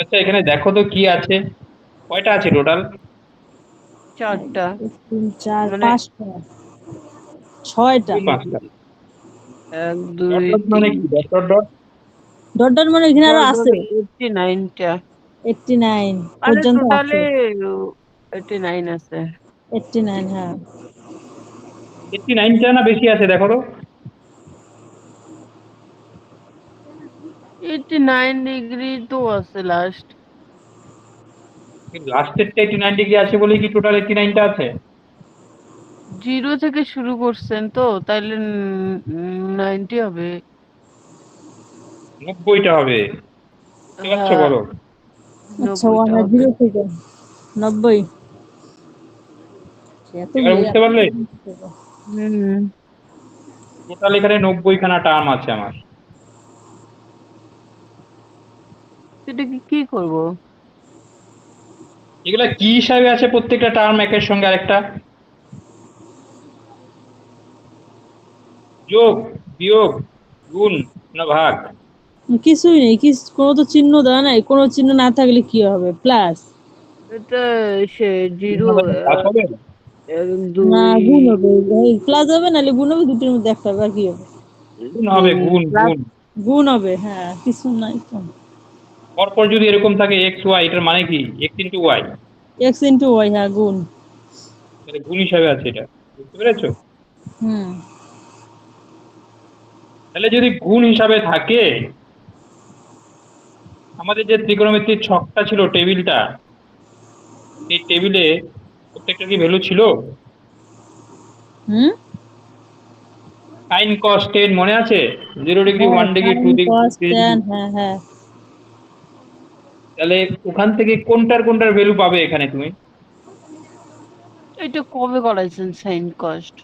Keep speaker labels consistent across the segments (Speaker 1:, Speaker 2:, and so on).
Speaker 1: আচ্ছা, এখানে দেখো তো কি আছে। কয়টা আছে টোটাল?
Speaker 2: এক
Speaker 3: চারটা।
Speaker 2: দুই তিন চার
Speaker 3: মানে
Speaker 2: পাঁচটা ছয়টা।
Speaker 1: কি পাঁচটা?
Speaker 3: এক
Speaker 1: ডট
Speaker 3: দুই
Speaker 1: ডট মানে
Speaker 3: তিন
Speaker 1: কি? Dot dot dot?
Speaker 2: Dot dot মানে এখানে আরো
Speaker 3: ডট ডট
Speaker 2: আছে।
Speaker 3: 89টা।
Speaker 2: 89
Speaker 3: মানে
Speaker 2: পর্যন্ত
Speaker 3: টোটালে
Speaker 2: আছে।
Speaker 3: 89 আছে।
Speaker 2: 89, হ্যাঁ।
Speaker 1: 89টা না বেশি আছে দেখো তো।
Speaker 3: 89 ডিগ্রি তো আছে লাস্ট।
Speaker 1: লাস্টেরটা 89 ডিগ্রি আছে বলেই কি টোটাল 89টা আছে?
Speaker 3: জিরো থেকে শুরু করছেন তো তাইলে 90 হবে।
Speaker 1: 90টা হবে। বুঝতে পারছো,
Speaker 3: হ্যাঁ,
Speaker 1: বলো।
Speaker 2: আচ্ছা,
Speaker 3: 90টা
Speaker 2: ওয়ান
Speaker 3: হবে।
Speaker 2: জিরো থেকে 90।
Speaker 1: এবার বুঝতে
Speaker 2: এত
Speaker 1: পারলে?
Speaker 3: হুম।
Speaker 1: টোটাল এখানে 90খানা টার্ম আছে আমার।
Speaker 3: এটা কি কি করবো?
Speaker 1: এগুলা কি হিসাবে আছে প্রত্যেকটা টার্ম একের সঙ্গে আরেকটা? যোগ, বিয়োগ, গুণ, না ভাগ?
Speaker 2: কিছুই নেই, কোনো তো চিহ্ন দেওয়া নাই, কোনো চিহ্ন না থাকলে কি হবে, প্লাস।
Speaker 3: এটা সে জিরো।
Speaker 1: চিহ্ন থাকলে প্লাস হবে?
Speaker 3: এক
Speaker 2: না,
Speaker 3: দুই
Speaker 2: গুণ হবে। প্লাস হবে নাহলে গুণ হবে, দুটোর মধ্যে একটা হবে, আর কি হবে?
Speaker 1: গুণ হবে,
Speaker 3: দুই
Speaker 1: গুণ
Speaker 3: প্লাস।
Speaker 1: গুণ।
Speaker 2: গুণ হবে, হ্যাঁ, কিছু নাই তো।
Speaker 1: পরপর যদি এরকম থাকে এক্স ওয়াই, এটার মানে কি? X into Y.
Speaker 2: X into Y, হ্যাঁ, গুণ।
Speaker 1: তাহলে গুণ হিসাবে আছে এটা। বুঝতে পেরেছো?
Speaker 2: হুম।
Speaker 1: তাহলে যদি গুণ হিসাবে থাকে, আমাদের যে ত্রিকোণমিতির ছকটা ছিল টেবিলটা, এই টেবিলে প্রত্যেকটা কি ভ্যালু ছিল?
Speaker 2: হুম।
Speaker 1: সাইন কস টেন মনে আছে? 0 ডিগ্রি,
Speaker 2: হ্যাঁ,
Speaker 1: 1 ডিগ্রি, টু
Speaker 2: সাইন
Speaker 1: ডিগ্রি,
Speaker 2: কস
Speaker 1: 3 ডিগ্রি।
Speaker 2: ট্যান, হ্যাঁ হ্যাঁ।
Speaker 1: তাহলে ওখান থেকে কোনটার কোনটার ভ্যালু পাবে এখানে তুমি?
Speaker 3: এটা কবে করাইছেন সাইন কস্ট?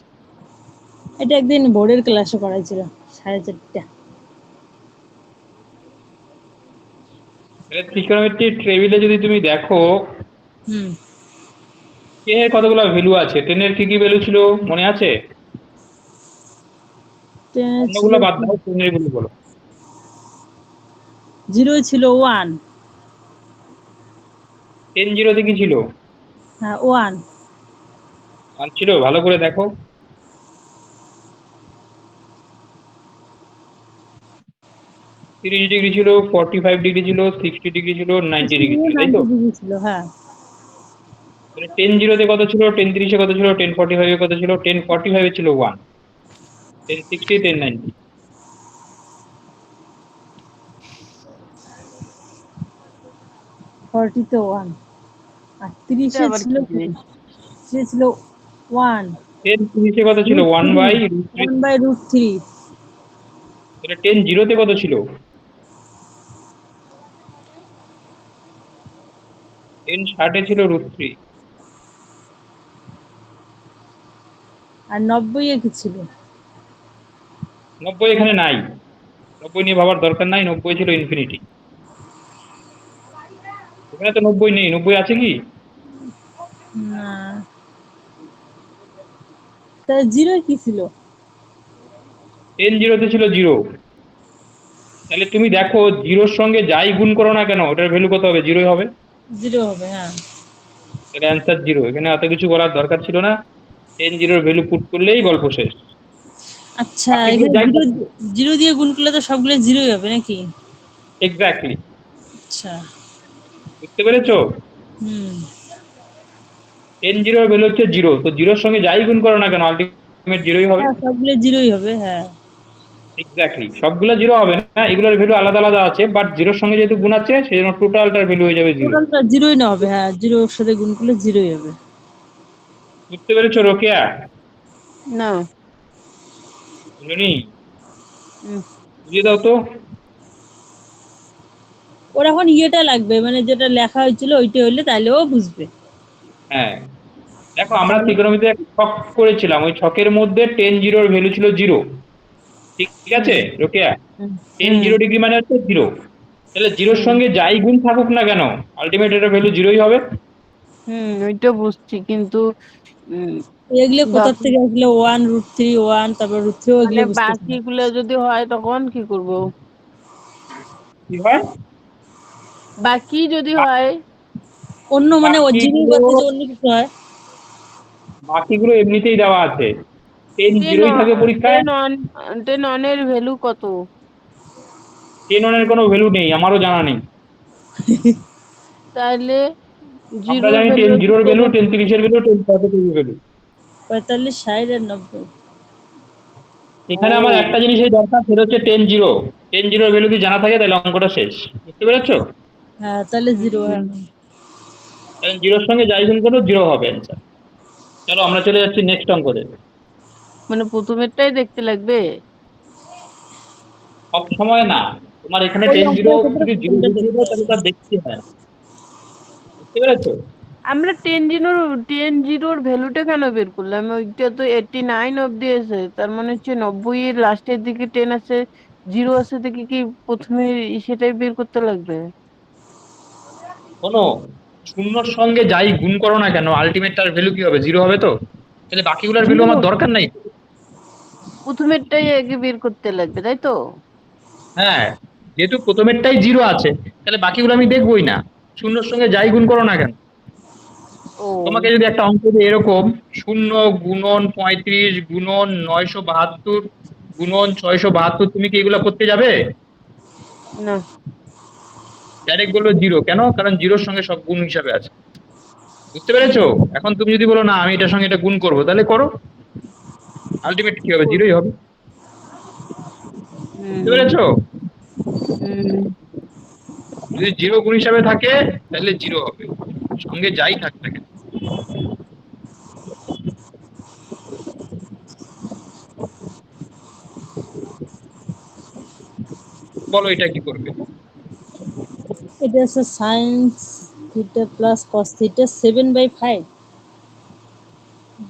Speaker 2: এটা একদিন বোর্ডের ক্লাসে করাইছিল, 4:30।
Speaker 1: তাহলে ত্রিকোণমিতির টেবিলে যদি তুমি দেখো,
Speaker 2: হুম।
Speaker 1: কে এর কতগুলো ভ্যালু আছে, টেনের কি কি ভ্যালু ছিল মনে আছে?
Speaker 2: টেনে ছিল
Speaker 1: অন্যগুলো বাদ
Speaker 2: কি?
Speaker 1: দাও, টেনের ভ্যালু বলো।
Speaker 2: জিরো ছিল, ওয়ান।
Speaker 1: 10 জিরোতে কি ছিল?
Speaker 2: হ্যাঁ, ওয়ান।
Speaker 1: আর ছিল, ভালো করে দেখো। 30 ডিগ্রি ছিল, 45 ডিগ্রি ছিল, 60 ডিগ্রি ছিল, 90 ডিগ্রি ছিল, তাই তো?
Speaker 2: 90 ডিগ্রি ছিল, হ্যাঁ।
Speaker 1: তাহলে 10 জিরোতে কত ছিল, 10 30-এ কত ছিল, 10 45-এ কত ছিল? 10 45-এ ছিল ওয়ান, 10 60, 10 90।
Speaker 2: 40-তে ওয়ান। আর
Speaker 3: এটা
Speaker 2: 30-এ
Speaker 3: আবার
Speaker 2: ছিল
Speaker 3: কি
Speaker 2: কি?
Speaker 3: জিনিস?
Speaker 2: 30-এ ছিল ওয়ান।
Speaker 1: 10 30-এ কত ছিল?
Speaker 2: Root
Speaker 1: one
Speaker 2: three.
Speaker 1: By root three.
Speaker 2: 1/√3।
Speaker 1: তাহলে 10 জিরোতে কত ছিল? 10 60-এ ছিল √3।
Speaker 2: আর 90-এ কি ছিল?
Speaker 1: 90 এখানে নাই। 90 নিয়ে ভাবার দরকার নাই, 90 ছিল ইনফিনিটি। এখানে তো 90 নেই, 90 আছে কি?
Speaker 2: না। তাহলে জিরো কি ছিল?
Speaker 1: 10 জিরোতে ছিল জিরো। তাহলে তুমি দেখো, জিরোর সঙ্গে যাই গুণ করো না কেন, ওটার ভ্যালু কত হবে? জিরোই হবে।
Speaker 2: জিরো হবে, হ্যাঁ।
Speaker 1: তাহলে অ্যান্সার জিরো, এখানে এত কিছু করার দরকার ছিল না। 10 জিরোর ভ্যালু পুট করলেই গল্প শেষ।
Speaker 2: আচ্ছা,
Speaker 1: বাকিগুলো
Speaker 2: এখানে
Speaker 1: যাই
Speaker 2: জিরো।
Speaker 1: থাকুক।
Speaker 2: জিরো দিয়ে গুণ করলে তো সবগুলো জিরোই হবে নাকি?
Speaker 1: এক্স্যাক্টলি।
Speaker 2: আচ্ছা।
Speaker 1: বুঝতে পেরেছো?
Speaker 2: হুম।
Speaker 1: 10 জিরোর ভ্যালু হচ্ছে জিরো, তো জিরোর সঙ্গে যাই গুণ করো না কেন আলটিমেট জিরোই হবে।
Speaker 2: হ্যাঁ, সবগুলো জিরোই হবে, হ্যাঁ।
Speaker 1: এক্স্যাক্টলি, সবগুলো জিরো হবে না, এগুলোর ভ্যালু আলাদা আলাদা আছে, বাট জিরোর সঙ্গে যেহেতু গুণ আছে সেই জন্য টোটালটার ভ্যালু হয়ে যাবে জিরো।
Speaker 2: টোটালটা জিরোই না হবে, হ্যাঁ, জিরোর সাথে গুণ করলে জিরোই হবে।
Speaker 1: বুঝতে পেরেছো রোকেয়া?
Speaker 3: না।
Speaker 1: বুঝলি?
Speaker 3: উম,
Speaker 1: বুঝিয়ে দাও তো।
Speaker 2: ওর এখন ইয়েটা লাগবে, মানে যেটা লেখা হয়েছিল ওইটা হইলে তাহলে ও বুঝবে।
Speaker 1: হ্যাঁ, দেখো আমরা
Speaker 2: তাহলে।
Speaker 1: ত্রিকোণমিতিতে একটা ছক করেছিলাম, ওই ছকের মধ্যে 10 জিরোর ভ্যালু ছিল জিরো। ঠিক আছে
Speaker 2: হুম।
Speaker 1: রোকেয়া?
Speaker 3: হুম।
Speaker 1: টেন
Speaker 3: হুম।
Speaker 1: জিরো ডিগ্রি মানে হচ্ছে জিরো। তাহলে জিরোর
Speaker 3: হুম।
Speaker 1: সঙ্গে যাই গুণ থাকুক না কেন, আলটিমেট এটার ভ্যালু জিরোই হবে।
Speaker 3: ওইটা বুঝছি কিন্তু উম,
Speaker 2: এগুলো কোথার
Speaker 3: বাকি
Speaker 2: থেকে আসলে, 1/√3, ওয়ান, তারপর √3,
Speaker 3: মানে
Speaker 2: এগুলো বুঝতেছি না।
Speaker 3: বাকিগুলো যদি হয় তখন কি করব?
Speaker 1: কি হয়?
Speaker 3: বাকি যদি হয়
Speaker 2: অন্য মানে ও জিরোর
Speaker 1: বাকিগুলো
Speaker 2: বাদে যে অন্য কিছু হয়।
Speaker 1: বাকিগুলো এমনিতেই দেওয়া আছে, 10
Speaker 3: টেন
Speaker 1: জিরোই থাকে পরীক্ষায়।
Speaker 3: টেন ওয়ান টেন ওয়ানের ভ্যালু কত?
Speaker 1: 10 ওয়ানের কোনো ভ্যালু নেই, আমারও জানা নেই।
Speaker 3: তাহলে
Speaker 1: আমরা
Speaker 3: জিরোর
Speaker 1: জানি
Speaker 3: ভ্যালু
Speaker 1: 10
Speaker 3: হচ্ছে
Speaker 1: জিরোর ভ্যালু, 10 30-এর ভ্যালু, 10 40-এর ভ্যালু।
Speaker 2: 45, 60 আর 90।
Speaker 1: এখানে আমার
Speaker 3: ও
Speaker 1: একটা জিনিসের দরকার, সেটা হচ্ছে 10 জিরো। 10 জিরোর ভ্যালু যদি জানা থাকে তাহলে অঙ্কটা শেষ, বুঝতে পেরেছো?
Speaker 2: হ্যাঁ তাহলে জিরো, হ্যাঁ।
Speaker 3: হুম,
Speaker 1: কারণ জিরোর সঙ্গে যাই গুণ করো জিরো হবে অ্যান্সার। চলো আমরা চলে যাচ্ছি নেক্সট অঙ্কতে।
Speaker 3: মানে প্রথমেরটাই দেখতে লাগবে?
Speaker 1: সব সময় না, তোমার এখানে
Speaker 2: ওই
Speaker 1: 10 জিরো
Speaker 2: অঙ্কের ক্ষেত্রে
Speaker 1: যদি জিরো
Speaker 2: প্রথমটা
Speaker 1: ঢুকিয়ে
Speaker 2: দেখতে
Speaker 1: দাও তাহলে
Speaker 2: হবে।
Speaker 1: তার দেখতে হয় না, বুঝতে পেরেছো?
Speaker 3: আমরা টেন জিরোর ভ্যালুটা কেন বের করলাম? ওইটা তো 89 অব্দি আছে, তার মানে হচ্ছে 90 এর লাস্টের দিকে 10 আছে, জিরো আছে দেখে কি প্রথমে সেটাই বের করতে লাগবে?
Speaker 1: শোনো, শূন্যর সঙ্গে যাই গুণ করো না কেন আলটিমেট তার ভ্যালু কি হবে, জিরো হবে তো। তাহলে বাকিগুলোর ভ্যালু
Speaker 3: জিরো
Speaker 1: আমার দরকার নাই।
Speaker 3: প্রথমেরটাই আগে বের করতে লাগবে, তাই তো?
Speaker 1: হ্যাঁ, যেহেতু প্রথমেরটাই জিরো আছে তাহলে বাকিগুলো আমি দেখবোই না, শূন্যর সঙ্গে যাই গুণ করো না কেন। তোমাকে
Speaker 3: ও
Speaker 1: যদি একটা অঙ্ক দিয়ে এরকম 0 গুণন 35 গুণন 972 গুণন 672, তুমি কি এগুলো করতে যাবে?
Speaker 3: না।
Speaker 1: ডাইরেক্ট বলবে জিরো, কেন? কারণ জিরোর সঙ্গে সব গুণ হিসাবে আছে, বুঝতে পেরেছো? এখন তুমি যদি বলো না আমি এটার সঙ্গে এটা গুণ করবো, তাহলে করো, আলটিমেট কি হবে, জিরোই হবে, বুঝতে
Speaker 3: হুম
Speaker 1: পেরেছো?
Speaker 3: হুম
Speaker 1: যদি জিরো গুণ হিসাবে থাকে তাহলে জিরো হবে, সঙ্গে যাই থাক না কেন। বলো এটা কি করবে?
Speaker 2: এটা হচ্ছে sines theta plus cos theta 7/5,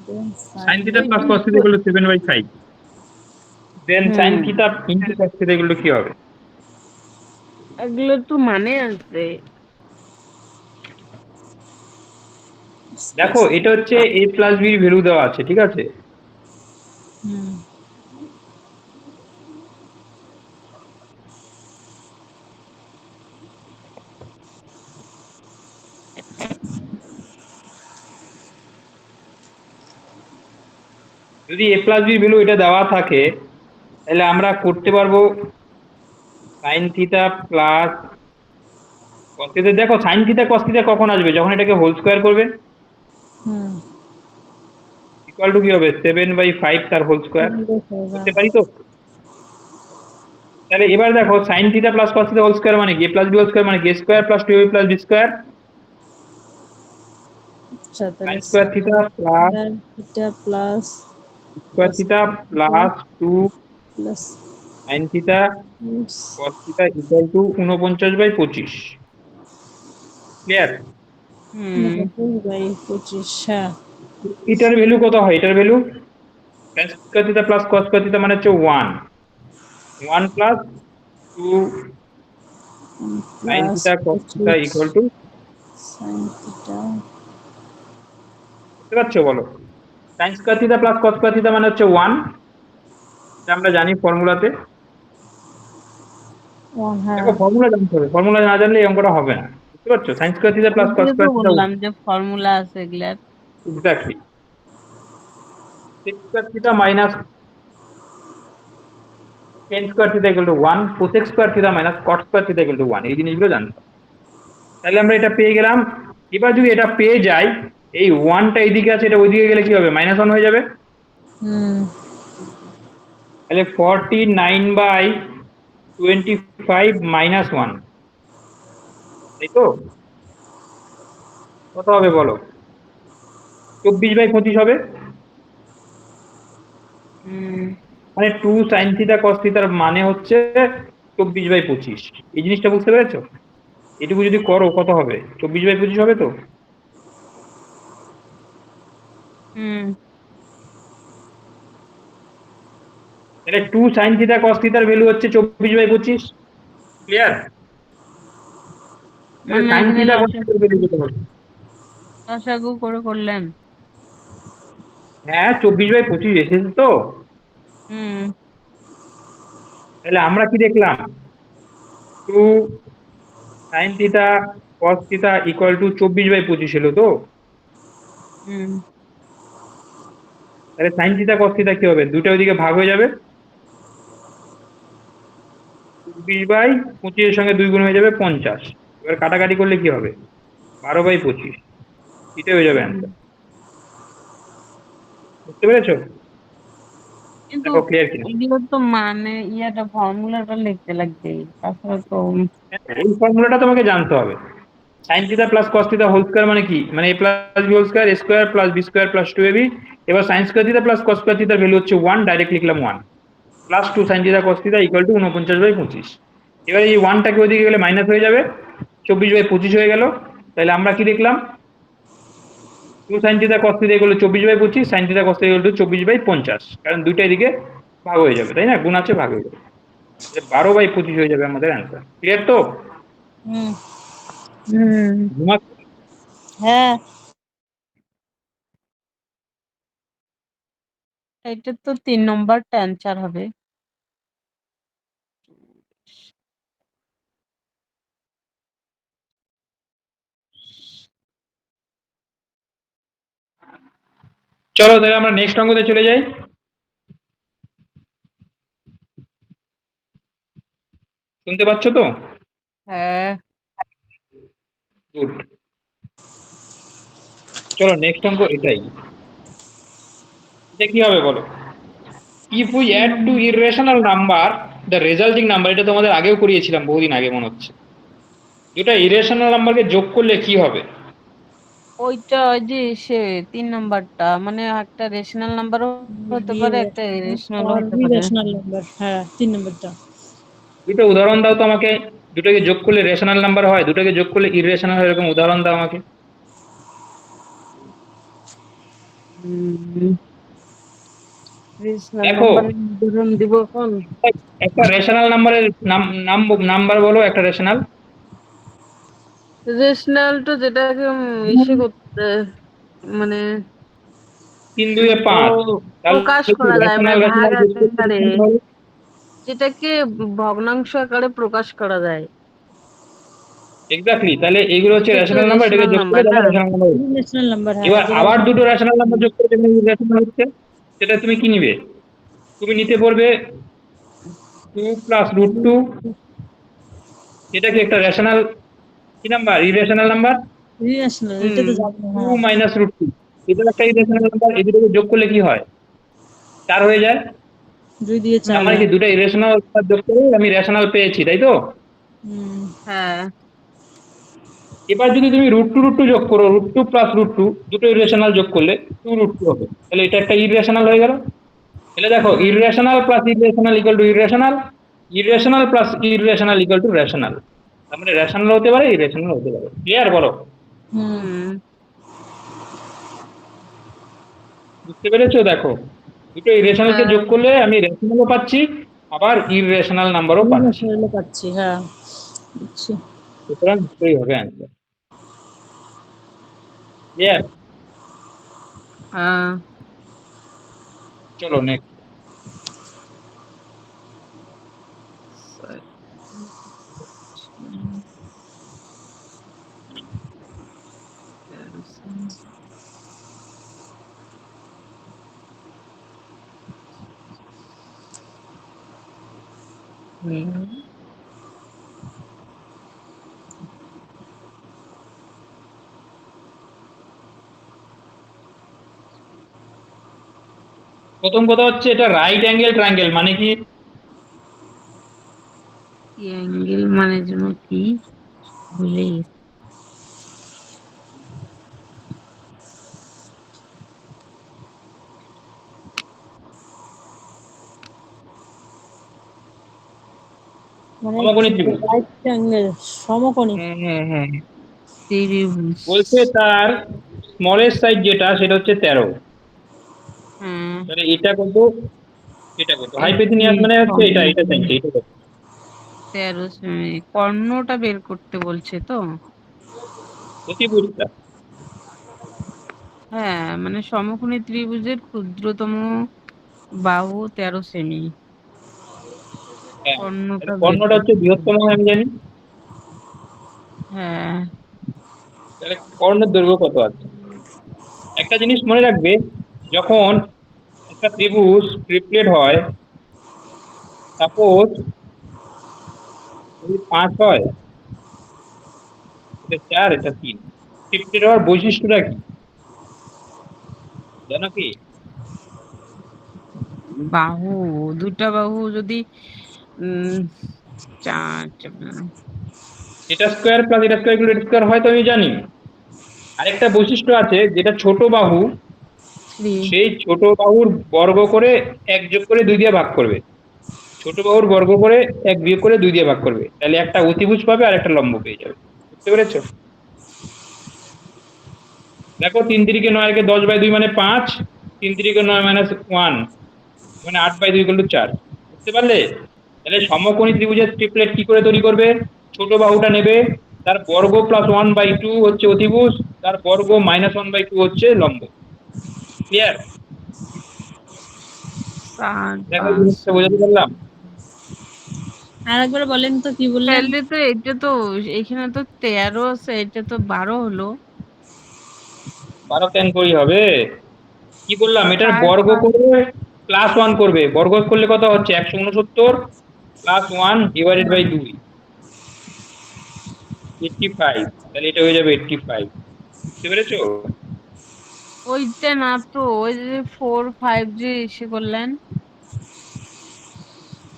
Speaker 2: then
Speaker 1: sine
Speaker 2: sine.
Speaker 1: Theta plus
Speaker 3: ওইটাই
Speaker 1: কস থিটা
Speaker 3: তো।
Speaker 1: Equal to 7/5, then sine
Speaker 3: hmm
Speaker 1: theta into cos theta equal to কি হবে?
Speaker 3: এগুলো তো মানে আছে।
Speaker 1: দেখো এটা হচ্ছে a প্লাস বির ভ্যালু দেওয়া আছে, ঠিক আছে?
Speaker 2: হুম।
Speaker 1: যদি a প্লাস বির ভ্যালু এটা দেওয়া থাকে তাহলে আমরা করতে পারবো sign theta plus cos theta. দেখো সাইন থিটা কস থিটা কখন আসবে, যখন এটাকে হোল স্কোয়ার করবে,
Speaker 2: হুম।
Speaker 1: ইকুয়াল টু কি হবে 7/5 তার হোল স্কোয়ার, করতে পারি তো? তাহলে এবার দেখো sine theta plus cos theta whole square মানে কি, a plus B whole square মানে কি a square plus 2ab plus B square,
Speaker 2: আচ্ছা তাহলে
Speaker 1: sine square theta plus
Speaker 2: theta plus
Speaker 1: square theta plus 2
Speaker 2: plus
Speaker 1: sine theta cos theta equal to 49/25, clear?
Speaker 3: হুম
Speaker 2: 49/25, হ্যাঁ।
Speaker 1: এটার value কত হয়, এটার value sine square theta plus cos square theta মানে হচ্ছে 1, 1 plus 2 sign
Speaker 2: plus
Speaker 1: theta cos theta
Speaker 2: 25
Speaker 1: equal to,
Speaker 2: sine theta.
Speaker 1: বুঝতে পারছো বলো? Sine square theta plus cos square theta মানে হচ্ছে 1, এটা আমরা জানি ফর্মুলাতে।
Speaker 2: হ্যাঁ।
Speaker 1: দেখো ফর্মুলা জানতে হবে, ফর্মুলা না জানলে এই অঙ্কটা হবে না, বুঝতে পারছো? Sine square theta plus cos
Speaker 3: ওইটাই তো
Speaker 1: স্কোয়ার থিটা
Speaker 3: বললাম যে ফর্মুলা আছে এগুলার।
Speaker 1: Exactly, sec square theta minus tan square theta equal to 1, cosec square theta minus cot square theta equal to 1, এই জিনিসগুলো জানতে হবে। তাহলে আমরা এটা পেয়ে গেলাম। এবার যদি এটা পেয়ে যাই, এই 1টা এইদিকে আছে, এটা ওইদিকে গেলে কি হবে, -1 হয়ে যাবে।
Speaker 2: হুম।
Speaker 1: তাহলে 49/25 -1, তাই তো? কত হবে বলো? 24/25 হবে।
Speaker 3: হুম
Speaker 1: মানে 2 সাইন থিটা কস থিটার মানে হচ্ছে 24/25, এই জিনিসটা বুঝতে পেরেছো? এটুকু যদি করো কত হবে, 24/25 হবে তো?
Speaker 3: হুম
Speaker 1: তাহলে 2 সাইন থিটা কস থিটার ভ্যালু হচ্ছে 24/25, ক্লিয়ার? তাহলে
Speaker 3: মানে
Speaker 1: সাইন
Speaker 3: এখানে
Speaker 1: থিটা কস থিটার ভ্যালু কত হবে?
Speaker 3: লসাগু করে করলেন?
Speaker 1: হ্যাঁ 24/25 এসেছে তো।
Speaker 3: হুম
Speaker 1: তাহলে আমরা কি দেখলাম, 2 sine theta cos theta equal two 24/25 হলো তো?
Speaker 3: হুম
Speaker 1: তাহলে সাইন থিটা কস থিটা কি হবে, দুটো ওইদিকে ভাগ হয়ে যাবে, 24/25 এর সঙ্গে 2 গুণ হয়ে যাবে 50। এবার কাটাকাটি করলে কি হবে, 12/25, এটা হয়ে যাবে
Speaker 3: হুম।
Speaker 1: অ্যান্সার। বুঝতে পেরেছো?
Speaker 3: কিন্তু
Speaker 1: দেখো ক্লিয়ার কিনা।
Speaker 3: এগুলো তো মানে ইয়াটা ফর্মুলাটা লিখতে লাগবে, তাছাড়া তো
Speaker 1: এই ফর্মুলাটা তোমাকে জানতে হবে। Sine theta plus cos theta whole square মানে কি, মানে a plus B whole square, a square plus b square plus 2ab। এবার sine square theta plus cos square থিটার ভ্যালু হচ্ছে 1, ডাইরেক্ট লিখলাম 1, plus 2 sine theta cos theta equal to 49/25। এবার এই 1টাকে ওইদিকে গেলে মাইনাস হয়ে যাবে, 24/25 হয়ে গেল। তাহলে আমরা কি দেখলাম, 2 sine theta cos theta equal two 24/25, sign theta cos theta equal two 24/50, কারণ দুইটা এদিকে ভাগ হয়ে যাবে, তাই না, গুণ আছে ভাগ হয়ে যাবে, 12/25 হয়ে যাবে আমাদের অ্যান্সার। ক্লিয়ার তো?
Speaker 2: হুম।
Speaker 3: হুম
Speaker 1: ঘুমাচ্ছ?
Speaker 2: হ্যাঁ।
Speaker 3: এটা তো 3 নম্বরটা অ্যান্সার হবে।
Speaker 1: চলো তাহলে আমরা নেক্সট অঙ্কতে চলে যাই। শুনতে পাচ্ছ তো?
Speaker 3: হ্যাঁ
Speaker 1: গুড। চলো নেক্সট অঙ্ক এটাই। এটা কি হবে বলো, if we add two irrational number the resulting number, এটা তোমাদের আগেও করিয়েছিলাম বহুদিন আগে মনে হচ্ছে। দুটা ইরেশনাল নাম্বারকে যোগ করলে কি হবে?
Speaker 3: ওইটা ওই যে সে 3 নম্বরটা মানে একটা রেশনাল নাম্বারও হতে পারে, একটা ইরেশনালও হতে পারে।
Speaker 2: ইরেশনাল নাম্বার, হ্যাঁ 3 নম্বরটা।
Speaker 1: দুটো উদাহরণ দাও তো আমাকে, দুটোকে যোগ করলে রেশনাল নাম্বার হয়, দুটোকে যোগ করলে ইররেশনাল হয়, এরকম উদাহরণ দাও আমাকে।
Speaker 3: রেশনাল
Speaker 1: দেখো,
Speaker 3: নাম্বারের উদাহরণ দিব এখন।
Speaker 1: একটা রেশনাল নাম্বারের নাম্বার বলো, একটা রেশনাল।
Speaker 3: রেশনালটা যেটাকে ইসে করতে মানে
Speaker 1: 3 2 5, তাহলে
Speaker 3: প্রকাশ
Speaker 1: কি
Speaker 3: করা যায়, মানে
Speaker 1: রেশনাল
Speaker 3: ভাগ
Speaker 1: রেশনাল যোগ করতে
Speaker 3: আকারে,
Speaker 1: কি হবে?
Speaker 3: যেটাকে ভগ্নাংশ আকারে প্রকাশ করা যায়,
Speaker 1: এক্স্যাক্টলি, তাহলে এইগুলো হচ্ছে
Speaker 3: এটা তো
Speaker 1: রেশনাল নাম্বার, এটাকে
Speaker 3: রেশনাল
Speaker 1: যোগ
Speaker 3: নাম্বার
Speaker 1: করলে
Speaker 3: না।
Speaker 1: দেখা রেশনাল নাম্বার।
Speaker 2: ইরেশনাল নাম্বার, হ্যাঁ
Speaker 1: এবার
Speaker 2: যেটা।
Speaker 1: আবার দুটো রেশনাল নাম্বার যোগ করে যেখানে ইররেশনাল হচ্ছে, সেটা তুমি কি নিবে, তুমি নিতে পারবে 2 + √2। এটা কি একটা রেশনাল, কি নাম্বার, ইরেশনাল নাম্বার।
Speaker 2: ইরেশনাল, এটা
Speaker 3: হুম
Speaker 2: তো জানি,
Speaker 1: টু
Speaker 2: হ্যাঁ।
Speaker 1: মাইনাস রুট টু এটা একটা ইরেশনাল নাম্বার, এই দুটোকে যোগ করলে কি হয়, 4 হয়ে যায়।
Speaker 2: 2 দিয়ে
Speaker 1: তার
Speaker 2: 4
Speaker 1: মানে কি
Speaker 2: হয়।
Speaker 1: দুটো ইরেশনাল যোগ করে আমি রেশনাল পেয়েছি, তাই তো?
Speaker 2: হুম।
Speaker 3: হ্যাঁ
Speaker 1: এবার যদি তুমি √2 যোগ করো, √2 + √2, দুটো ইরেশনাল যোগ করলে 2√2 হবে, তাহলে এটা একটা ইরেশনাল হয়ে গেল। তাহলে দেখো,
Speaker 3: hmm
Speaker 1: irrational plus irrational equal to irrational, irrational plus irrational equal to rational. তার মানে রেশনাল হতে পারে, ইরেশনাল হতে পারে। ক্লিয়ার বলো?
Speaker 2: হুম।
Speaker 3: হুম
Speaker 1: বুঝতে পেরেছো? দেখো, দুটো ইরেশনালকে
Speaker 3: হ্যাঁ
Speaker 1: যোগ করলে আমি রেশনালও পাচ্ছি, আবার ইররেশনাল নাম্বারও পাচ্ছি,
Speaker 2: ইরেশনাল পাচ্ছি, হ্যাঁ বুঝছি।
Speaker 1: সুতরাং দুটোই হবে অ্যান্সার। ক্লিয়ার?
Speaker 3: হ্যাঁ
Speaker 1: চলো নেক্সট।
Speaker 3: হুম
Speaker 1: প্রথম কথা হচ্ছে, এটা রাইট অ্যাঙ্গেল ট্রায়াঙ্গেল মানে কি?
Speaker 3: অ্যাঙ্গেল মানে জন্য কি ভুলে গেছি।
Speaker 2: মানে
Speaker 1: সমকোণী ত্রিভুজ।
Speaker 2: রাইট অ্যাঙ্গেল, সমকোণী।
Speaker 3: হ্যাঁ হ্যাঁ হ্যাঁ ত্রিভুজ।
Speaker 1: বলছে তার স্মলেস্ট সাইড যেটা, সেটা হচ্ছে 13।
Speaker 3: হ্যাঁ
Speaker 1: তাহলে এটা কত, এটা কত,
Speaker 3: একটি
Speaker 1: হাইপোথিনিয়াস মানে হচ্ছে এটা, এটা
Speaker 3: সমকোণ
Speaker 1: চাইছে, এটা কত?
Speaker 3: 13 কর্ণটা বের করতে বলছে তো।
Speaker 1: অতিভুজটা।
Speaker 3: হ্যাঁ মানে সমকোণী ত্রিভুজের ক্ষুদ্রতম বাহু 13 সেমি,
Speaker 1: হ্যাঁ,
Speaker 3: কর্ণটা
Speaker 1: তাহলে
Speaker 3: বের
Speaker 1: কর্ণটা হচ্ছে
Speaker 3: করতে
Speaker 1: বৃহত্তম,
Speaker 3: বলছে।
Speaker 1: আমি জানি।
Speaker 3: হ্যাঁ।
Speaker 1: তাহলে কর্ণের দৈর্ঘ্য কত আছে? একটা জিনিস মনে রাখবে, যখন একটা ত্রিভুজ ট্রিপলেট হয়, সাপোজ যদি 5 হয়, এটা 4 এটা 3, ট্রিপলেট হওয়ার বৈশিষ্ট্যটা কি জানো কি?
Speaker 3: বাহু, দুটা বাহু যদি উম চার
Speaker 1: এটা স্কোয়ার প্লাস এটা স্কোয়ার ইকুয়াল এটা স্কোয়ার হয় তো আমি জানি। আরেকটা বৈশিষ্ট্য আছে, যেটা ছোট বাহু,
Speaker 3: থ্রি।
Speaker 1: সেই ছোট বাহুর বর্গ করে 1 যোগ করে 2 দিয়ে ভাগ করবে। ছোট বাহুর বর্গ করে 1 বিয়োগ করে 2 দিয়ে ভাগ করবে, তাহলে একটা অতিভুজ পাবে আর একটা লম্ব পেয়ে যাবে। বুঝতে পেরেছো? দেখো 3 3 9 10/2 মানে 5, 3 3 9 -1 মানে 8/2 = 4। বুঝতে পারলে? তাহলে সমকোণী ত্রিভুজের ট্রিপলেট কি করে তৈরি করবে? ছোট বাহুটা নেবে, তার বর্গ প্লাস 1/2 হচ্ছে অতিভুজ, তার বর্গ -1/2 হচ্ছে লম্ব। ক্লিয়ার?
Speaker 3: চার
Speaker 1: দেখো এই
Speaker 3: পাঁচ।
Speaker 1: জিনিসটা বোঝাতে পারলাম?
Speaker 2: আর একবার বলেন তো কি বললেন?
Speaker 3: তাহলে তো এটা তো, এখানে তো 13 আছে, এটা তো 12 হলো।
Speaker 1: 12 কেন করি হবে? কি বললাম, এটার
Speaker 3: চার
Speaker 1: বর্গ
Speaker 3: পাঁচ।
Speaker 1: করে +1 করবে, বর্গ করলে কত হচ্ছে 169 +1 ডিভাইডেড বাই 2, 85। তাহলে এটা হয়ে যাবে 85। বুঝতে পেরেছো?
Speaker 3: ওইটা না তো, ওই যে 4 5 যে ইসে করলেন।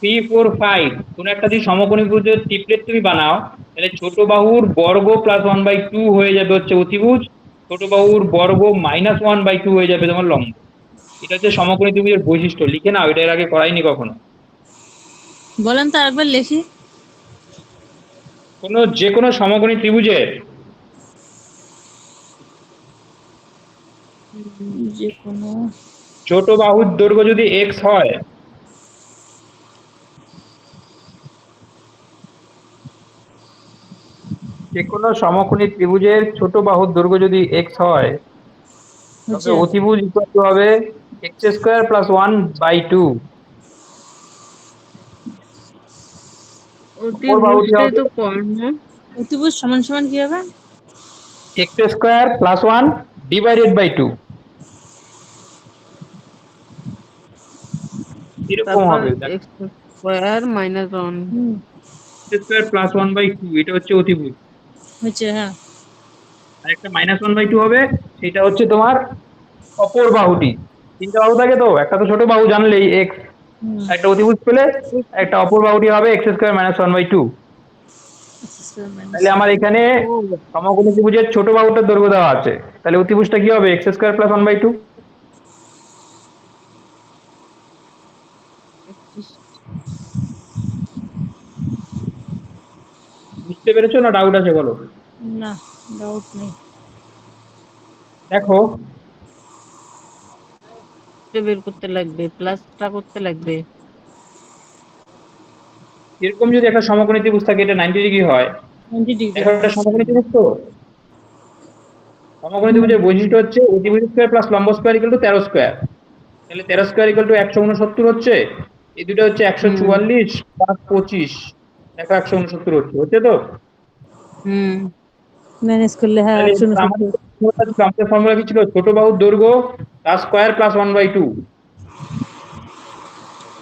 Speaker 1: 3 4 5 কোন একটা যদি সমকোণী ত্রিভুজের ট্রিপলেট তুমি বানাও, তাহলে ছোট বাহুর বর্গ প্লাস 1/2 হয়ে যাবে হচ্ছে অতিভুজ, ছোট বাহুর বর্গ -1/2 হয়ে যাবে তোমার লম্ব। এটা হচ্ছে সমকোণী ত্রিভুজের বৈশিষ্ট্য, লিখে নাও, এটা এর আগে করাইনি কখনো।
Speaker 2: বলেন তো আরেকবার লেখি।
Speaker 1: যে কোনো সমকোণী ত্রিভুজের
Speaker 2: যে কোনো
Speaker 1: ছোট বাহুর দৈর্ঘ্য যদি x হয়, যে কোনো সমকোণী ত্রিভুজের ছোট বাহুর দৈর্ঘ্য যদি x হয়, তবে
Speaker 2: হচ্ছে
Speaker 1: অতিভুজ ইকুয়াল টু হবে x² + 1/2।
Speaker 3: অতি
Speaker 1: অপর বাহুটি
Speaker 3: বুঝতে
Speaker 1: হবে
Speaker 3: তো কর্ণ।
Speaker 2: অতিভুজ সমান সমান কি হবে?
Speaker 1: x² + 1 ডিভাইডেড বাই 2, এরকম
Speaker 3: তারপর
Speaker 1: হবে। দেখো
Speaker 3: এক্স স্কোয়ার -1।
Speaker 2: হুম,
Speaker 1: x² + 1/2 এটা হচ্ছে অতিভুজ,
Speaker 2: হচ্ছে হ্যাঁ।
Speaker 1: আর একটা -1/2 হবে, সেটা হচ্ছে তোমার অপর বাহুটি। তিনটা বাহু থাকে তো, একটা তো ছোট বাহু জানলেই x,
Speaker 2: হুম,
Speaker 1: একটা অতিভুজ পেলে একটা অপর বাহুটি হবে x² - 1/2।
Speaker 2: মাইনাস
Speaker 1: তাহলে আমার এখানে
Speaker 3: ও,
Speaker 1: সমকোণী ত্রিভুজের ছোট বাহুটার দৈর্ঘ্য দেওয়া আছে, তাহলে অতিভুজটা কি হবে x² + 1/2। বুঝতে পেরেছো না ডাউট আছে বলো?
Speaker 2: না, ডাউট নেই।
Speaker 1: দেখো
Speaker 3: বের করতে লাগবে, প্লাসটা করতে লাগবে।
Speaker 1: এরকম যদি একটা সমকোণী ত্রিভুজ থাকে, এটা 90 ডিগ্রি হয়।
Speaker 2: 90 ডিগ্রি,
Speaker 1: দেখো একটা
Speaker 2: আচ্ছা।
Speaker 1: সমকোণী ত্রিভুজ তো, সমকোণী
Speaker 2: হুম,
Speaker 1: ত্রিভুজের বৈশিষ্ট্য হচ্ছে অতিভুজ স্কয়ার প্লাস লম্ব স্কয়ার = 13 স্কয়ার। তাহলে 13 স্কয়ার = 169 হচ্ছে, এই দুটো হচ্ছে
Speaker 3: হুম
Speaker 1: 144 প্লাস 25, দেখো 169 হচ্ছে, হচ্ছে তো?
Speaker 3: হুম
Speaker 2: ম্যানেজ করলে হ্যাঁ
Speaker 1: তাহলে
Speaker 2: 169।
Speaker 1: আমাদের ফর্মুলা কি ছিল? ছোট বাহুর দৈর্ঘ্য তার স্কয়ার প্লাস 1/2।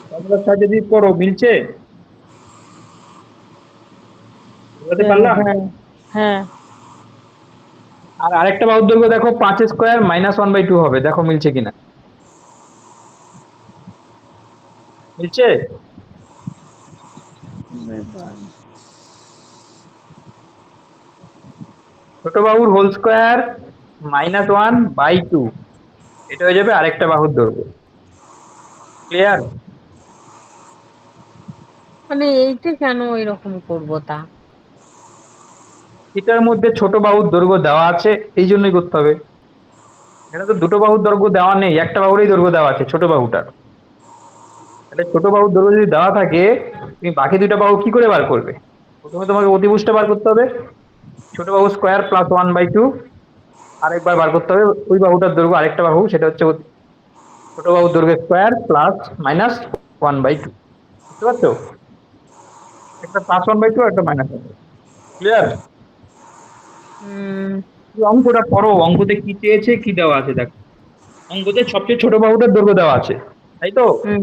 Speaker 1: ফর্মুলার সাহায্যে যদি করো, মিলছে? বুঝতে
Speaker 2: হ্যাঁ
Speaker 1: পারলাম?
Speaker 2: হ্যাঁ হ্যাঁ।
Speaker 1: আর আরেকটা বাহুর দৈর্ঘ্য দেখো 5² - 1/2 হবে, দেখো মিলছে কিনা। মিলছে? ছোট বাহুর হোল স্কয়ার -1/2, এটা হয়ে যাবে আরেকটা বাহুর দৈর্ঘ্য। ক্লিয়ার?
Speaker 3: মানে এইটা কেন এরকম করবো তা?
Speaker 1: এটার মধ্যে ছোট বাহুর দৈর্ঘ্য দেওয়া আছে, এই জন্যই করতে হবে। এটা তো দুটো বাহুর দৈর্ঘ্য দেওয়া নেই, একটা বাহুরই দৈর্ঘ্য দেওয়া আছে, ছোট বাহুটার। তাহলে ছোট বাহুর দৈর্ঘ্য যদি দেওয়া থাকে, তুমি বাকি দুটো বাহু কি করে বার করবে? প্রথমে তোমাকে অতিভুজটা বার করতে হবে, ছোট বাহু স্কয়ার প্লাস 1/2, আরেকবার বার করতে হবে ওই বাহুটার দৈর্ঘ্য, আরেকটা বাহু, সেটা হচ্ছে ছোট বাহুর দৈর্ঘ্য স্কয়ার প্লাস -1/2। বুঝতে পারছো? একটা +1/2 একটা -1/2। ক্লিয়ার?
Speaker 3: হুম
Speaker 1: তুমি অঙ্কটা পড়ো, অঙ্কতে কি চেয়েছে কি দেওয়া আছে দেখো। অঙ্কতে সবচেয়ে ছোট বাহুটার দৈর্ঘ্য দেওয়া আছে, তাই তো?
Speaker 3: Hmm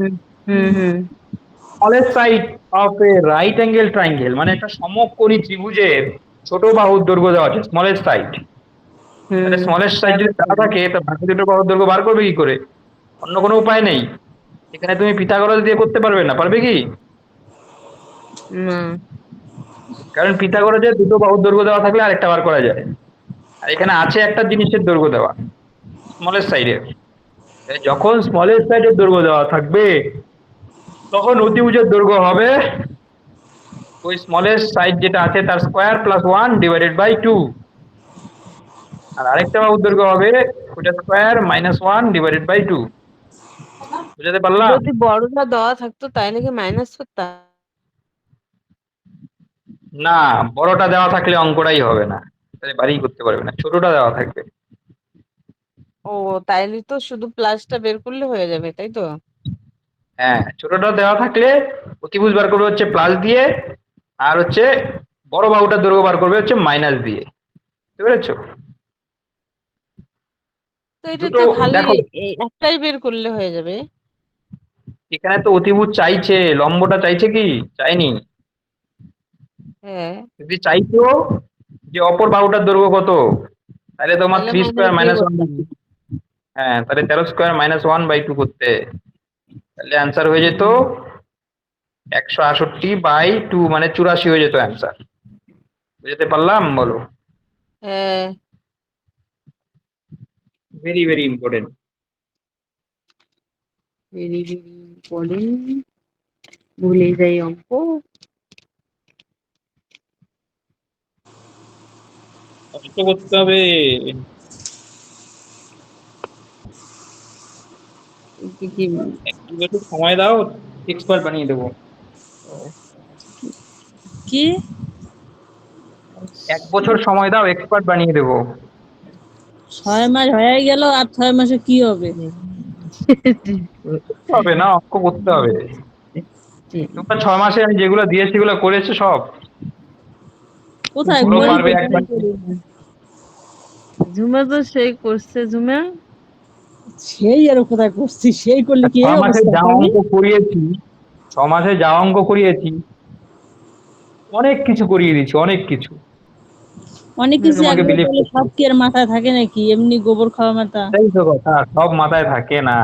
Speaker 3: hmm hmm
Speaker 1: smallest side of a right angle triangle, মানে একটা সমকোণী ত্রিভুজের ছোট বাহুর দৈর্ঘ্য দেওয়া আছে, স্মলেস্ট সাইড। তাহলে
Speaker 3: হুম
Speaker 1: স্মলেস্ট সাইড যদি দেওয়া
Speaker 3: তারপরে
Speaker 1: থাকে, তা বাকি দুটো বাহুর দৈর্ঘ্য বার করবে কি করে? অন্য কোনো উপায় নেই। এখানে তুমি পিথাগোরাস দিয়ে করতে পারবে না, পারবে কি?
Speaker 3: না।
Speaker 1: কারণ পিথাগোরাসের দুটো বাহুর দৈর্ঘ্য দেওয়া থাকলে আরেকটা বার করা যায়। আর এখানে আছে একটা জিনিসের দৈর্ঘ্য দেওয়া, স্মলেস্ট সাইডের। যখন স্মলেস্ট সাইডের দৈর্ঘ্য দেওয়া থাকবে, তখন অতিভুজের দৈর্ঘ্য হবে ওই স্মলেস্ট সাইড যেটা আছে তার স্কোয়ার প্লাস 1/2। আর আরেকটা বাহুর দৈর্ঘ্য হবে ওটা স্কোয়ার -1/2। বুঝাতে পারলাম?
Speaker 3: যদি বড়টা দেওয়া থাকতো তাইলে কি মাইনাস করতাম?
Speaker 1: না, বড়টা দেওয়া থাকলে অঙ্কটাই হবে না, তাহলে বাড়িই করতে পারবে না, ছোটটা দেওয়া থাকবে।
Speaker 3: ও, তাইলে তো শুধু প্লাসটা বের করলে হয়ে যাবে, তাই তো?
Speaker 1: হ্যাঁ, ছোটটা দেওয়া থাকলে অতিভুজ বার করবে হচ্ছে প্লাস দিয়ে, আর হচ্ছে বড় বাহুটার দৈর্ঘ্য বার করবে হচ্ছে মাইনাস দিয়ে। বুঝতে পেরেছো?
Speaker 3: তো এটা
Speaker 1: দুটো
Speaker 3: তো খালি
Speaker 1: দেখো,
Speaker 3: এই একটাই বের করলে হয়ে যাবে।
Speaker 1: এখানে তো অতিভুজ চাইছে, লম্বটা চাইছে কি? চাইনি।
Speaker 3: হ্যাঁ,
Speaker 1: যদি চাইতো যে অপর বাহুটার দৈর্ঘ্য কত, তাহলে তোমার
Speaker 3: তাহলে
Speaker 1: থ্রি
Speaker 3: মাইনাস
Speaker 1: স্কোয়ার
Speaker 3: দিয়ে
Speaker 1: মাইনাস ওয়ান।
Speaker 3: করতাম।
Speaker 1: হ্যাঁ, তাহলে 13 স্কোয়ার -1/2 করতে, তাহলে অ্যান্সার হয়ে যেত
Speaker 3: হুম,
Speaker 1: 168/2, মানে 84 হয়ে যেত অ্যান্সার। বুঝতে পারলাম বলো?
Speaker 3: হ্যাঁ,
Speaker 1: very very important.
Speaker 3: Very very important. ভুলে যাই অঙ্ক।
Speaker 1: কষ্ট করতে হবে।
Speaker 3: কি কি
Speaker 1: একটু একটু সময় দাও, এক্সপার্ট বানিয়ে দেবো।
Speaker 2: কি?
Speaker 1: 1 বছর সময় দাও, এক্সপার্ট বানিয়ে দেবো।
Speaker 2: 6 মাস হয়ে গেল, আর 6 মাসে কি হবে?
Speaker 1: করতে হবে না, অঙ্ক করতে হবে। তোমরা 6 মাসে আমি যেগুলো দিয়েছি সেগুলো করেছো সব?
Speaker 2: কোথায়
Speaker 1: পুরো
Speaker 2: করি
Speaker 1: পারবে
Speaker 2: তো,
Speaker 1: একবার?
Speaker 2: কিছুই করি না।
Speaker 3: ঝুমা তো সেই করছে ঝুমা।
Speaker 2: সেই আর কোথায় করছি, সেই করলে
Speaker 1: আর
Speaker 2: কি
Speaker 1: ছ
Speaker 2: এই
Speaker 1: মাসে
Speaker 2: অবস্থা
Speaker 1: যা
Speaker 2: তাহলে?
Speaker 1: অঙ্ক করিয়েছি, 6 মাসে যা অঙ্ক করিয়েছি, অনেক কিছু করিয়ে দিয়েছি, অনেক কিছু।
Speaker 2: অনেক কিছু
Speaker 1: তোমাকে
Speaker 2: একবার
Speaker 1: বিলিভ
Speaker 2: করলে
Speaker 1: করতে
Speaker 2: সব
Speaker 1: হবে।
Speaker 2: কি আর মাথায় থাকে নাকি? এমনি গোবর খাওয়া মাথা।
Speaker 1: এটাই তো কথা, সব মাথায় থাকে না।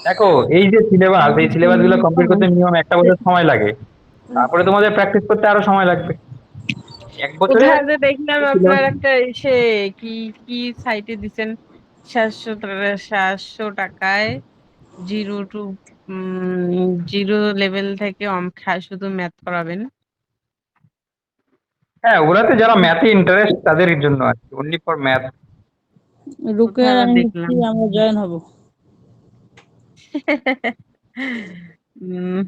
Speaker 1: দেখো, এই যে সিলেবাস, এই সিলেবাস গুলো কমপ্লিট করতে মিনিমাম 1 বছর সময় লাগে। তারপরে তোমাদের প্র্যাকটিস করতে আরো সময় লাগবে। 1 বছরে
Speaker 3: কোথায় যে দেখলাম
Speaker 1: সিলেবাস।
Speaker 3: আপনার একটা এসে কি কি সাইটে দিছেন 700 টাকায় 0 to 0 লেভেল থেকে শুধু ম্যাথ করাবেন।
Speaker 1: হ্যাঁ, ওগুলাতে যারা ম্যাথে ইন্টারেস্ট তাদের জন্য আর কি, অনলি ফর ম্যাথ।
Speaker 2: রুকেয়া
Speaker 3: কোথায় আবার
Speaker 2: রানী নিচ্ছি,
Speaker 3: দেখলাম।
Speaker 2: আমরা জয়েন হব।
Speaker 3: উম,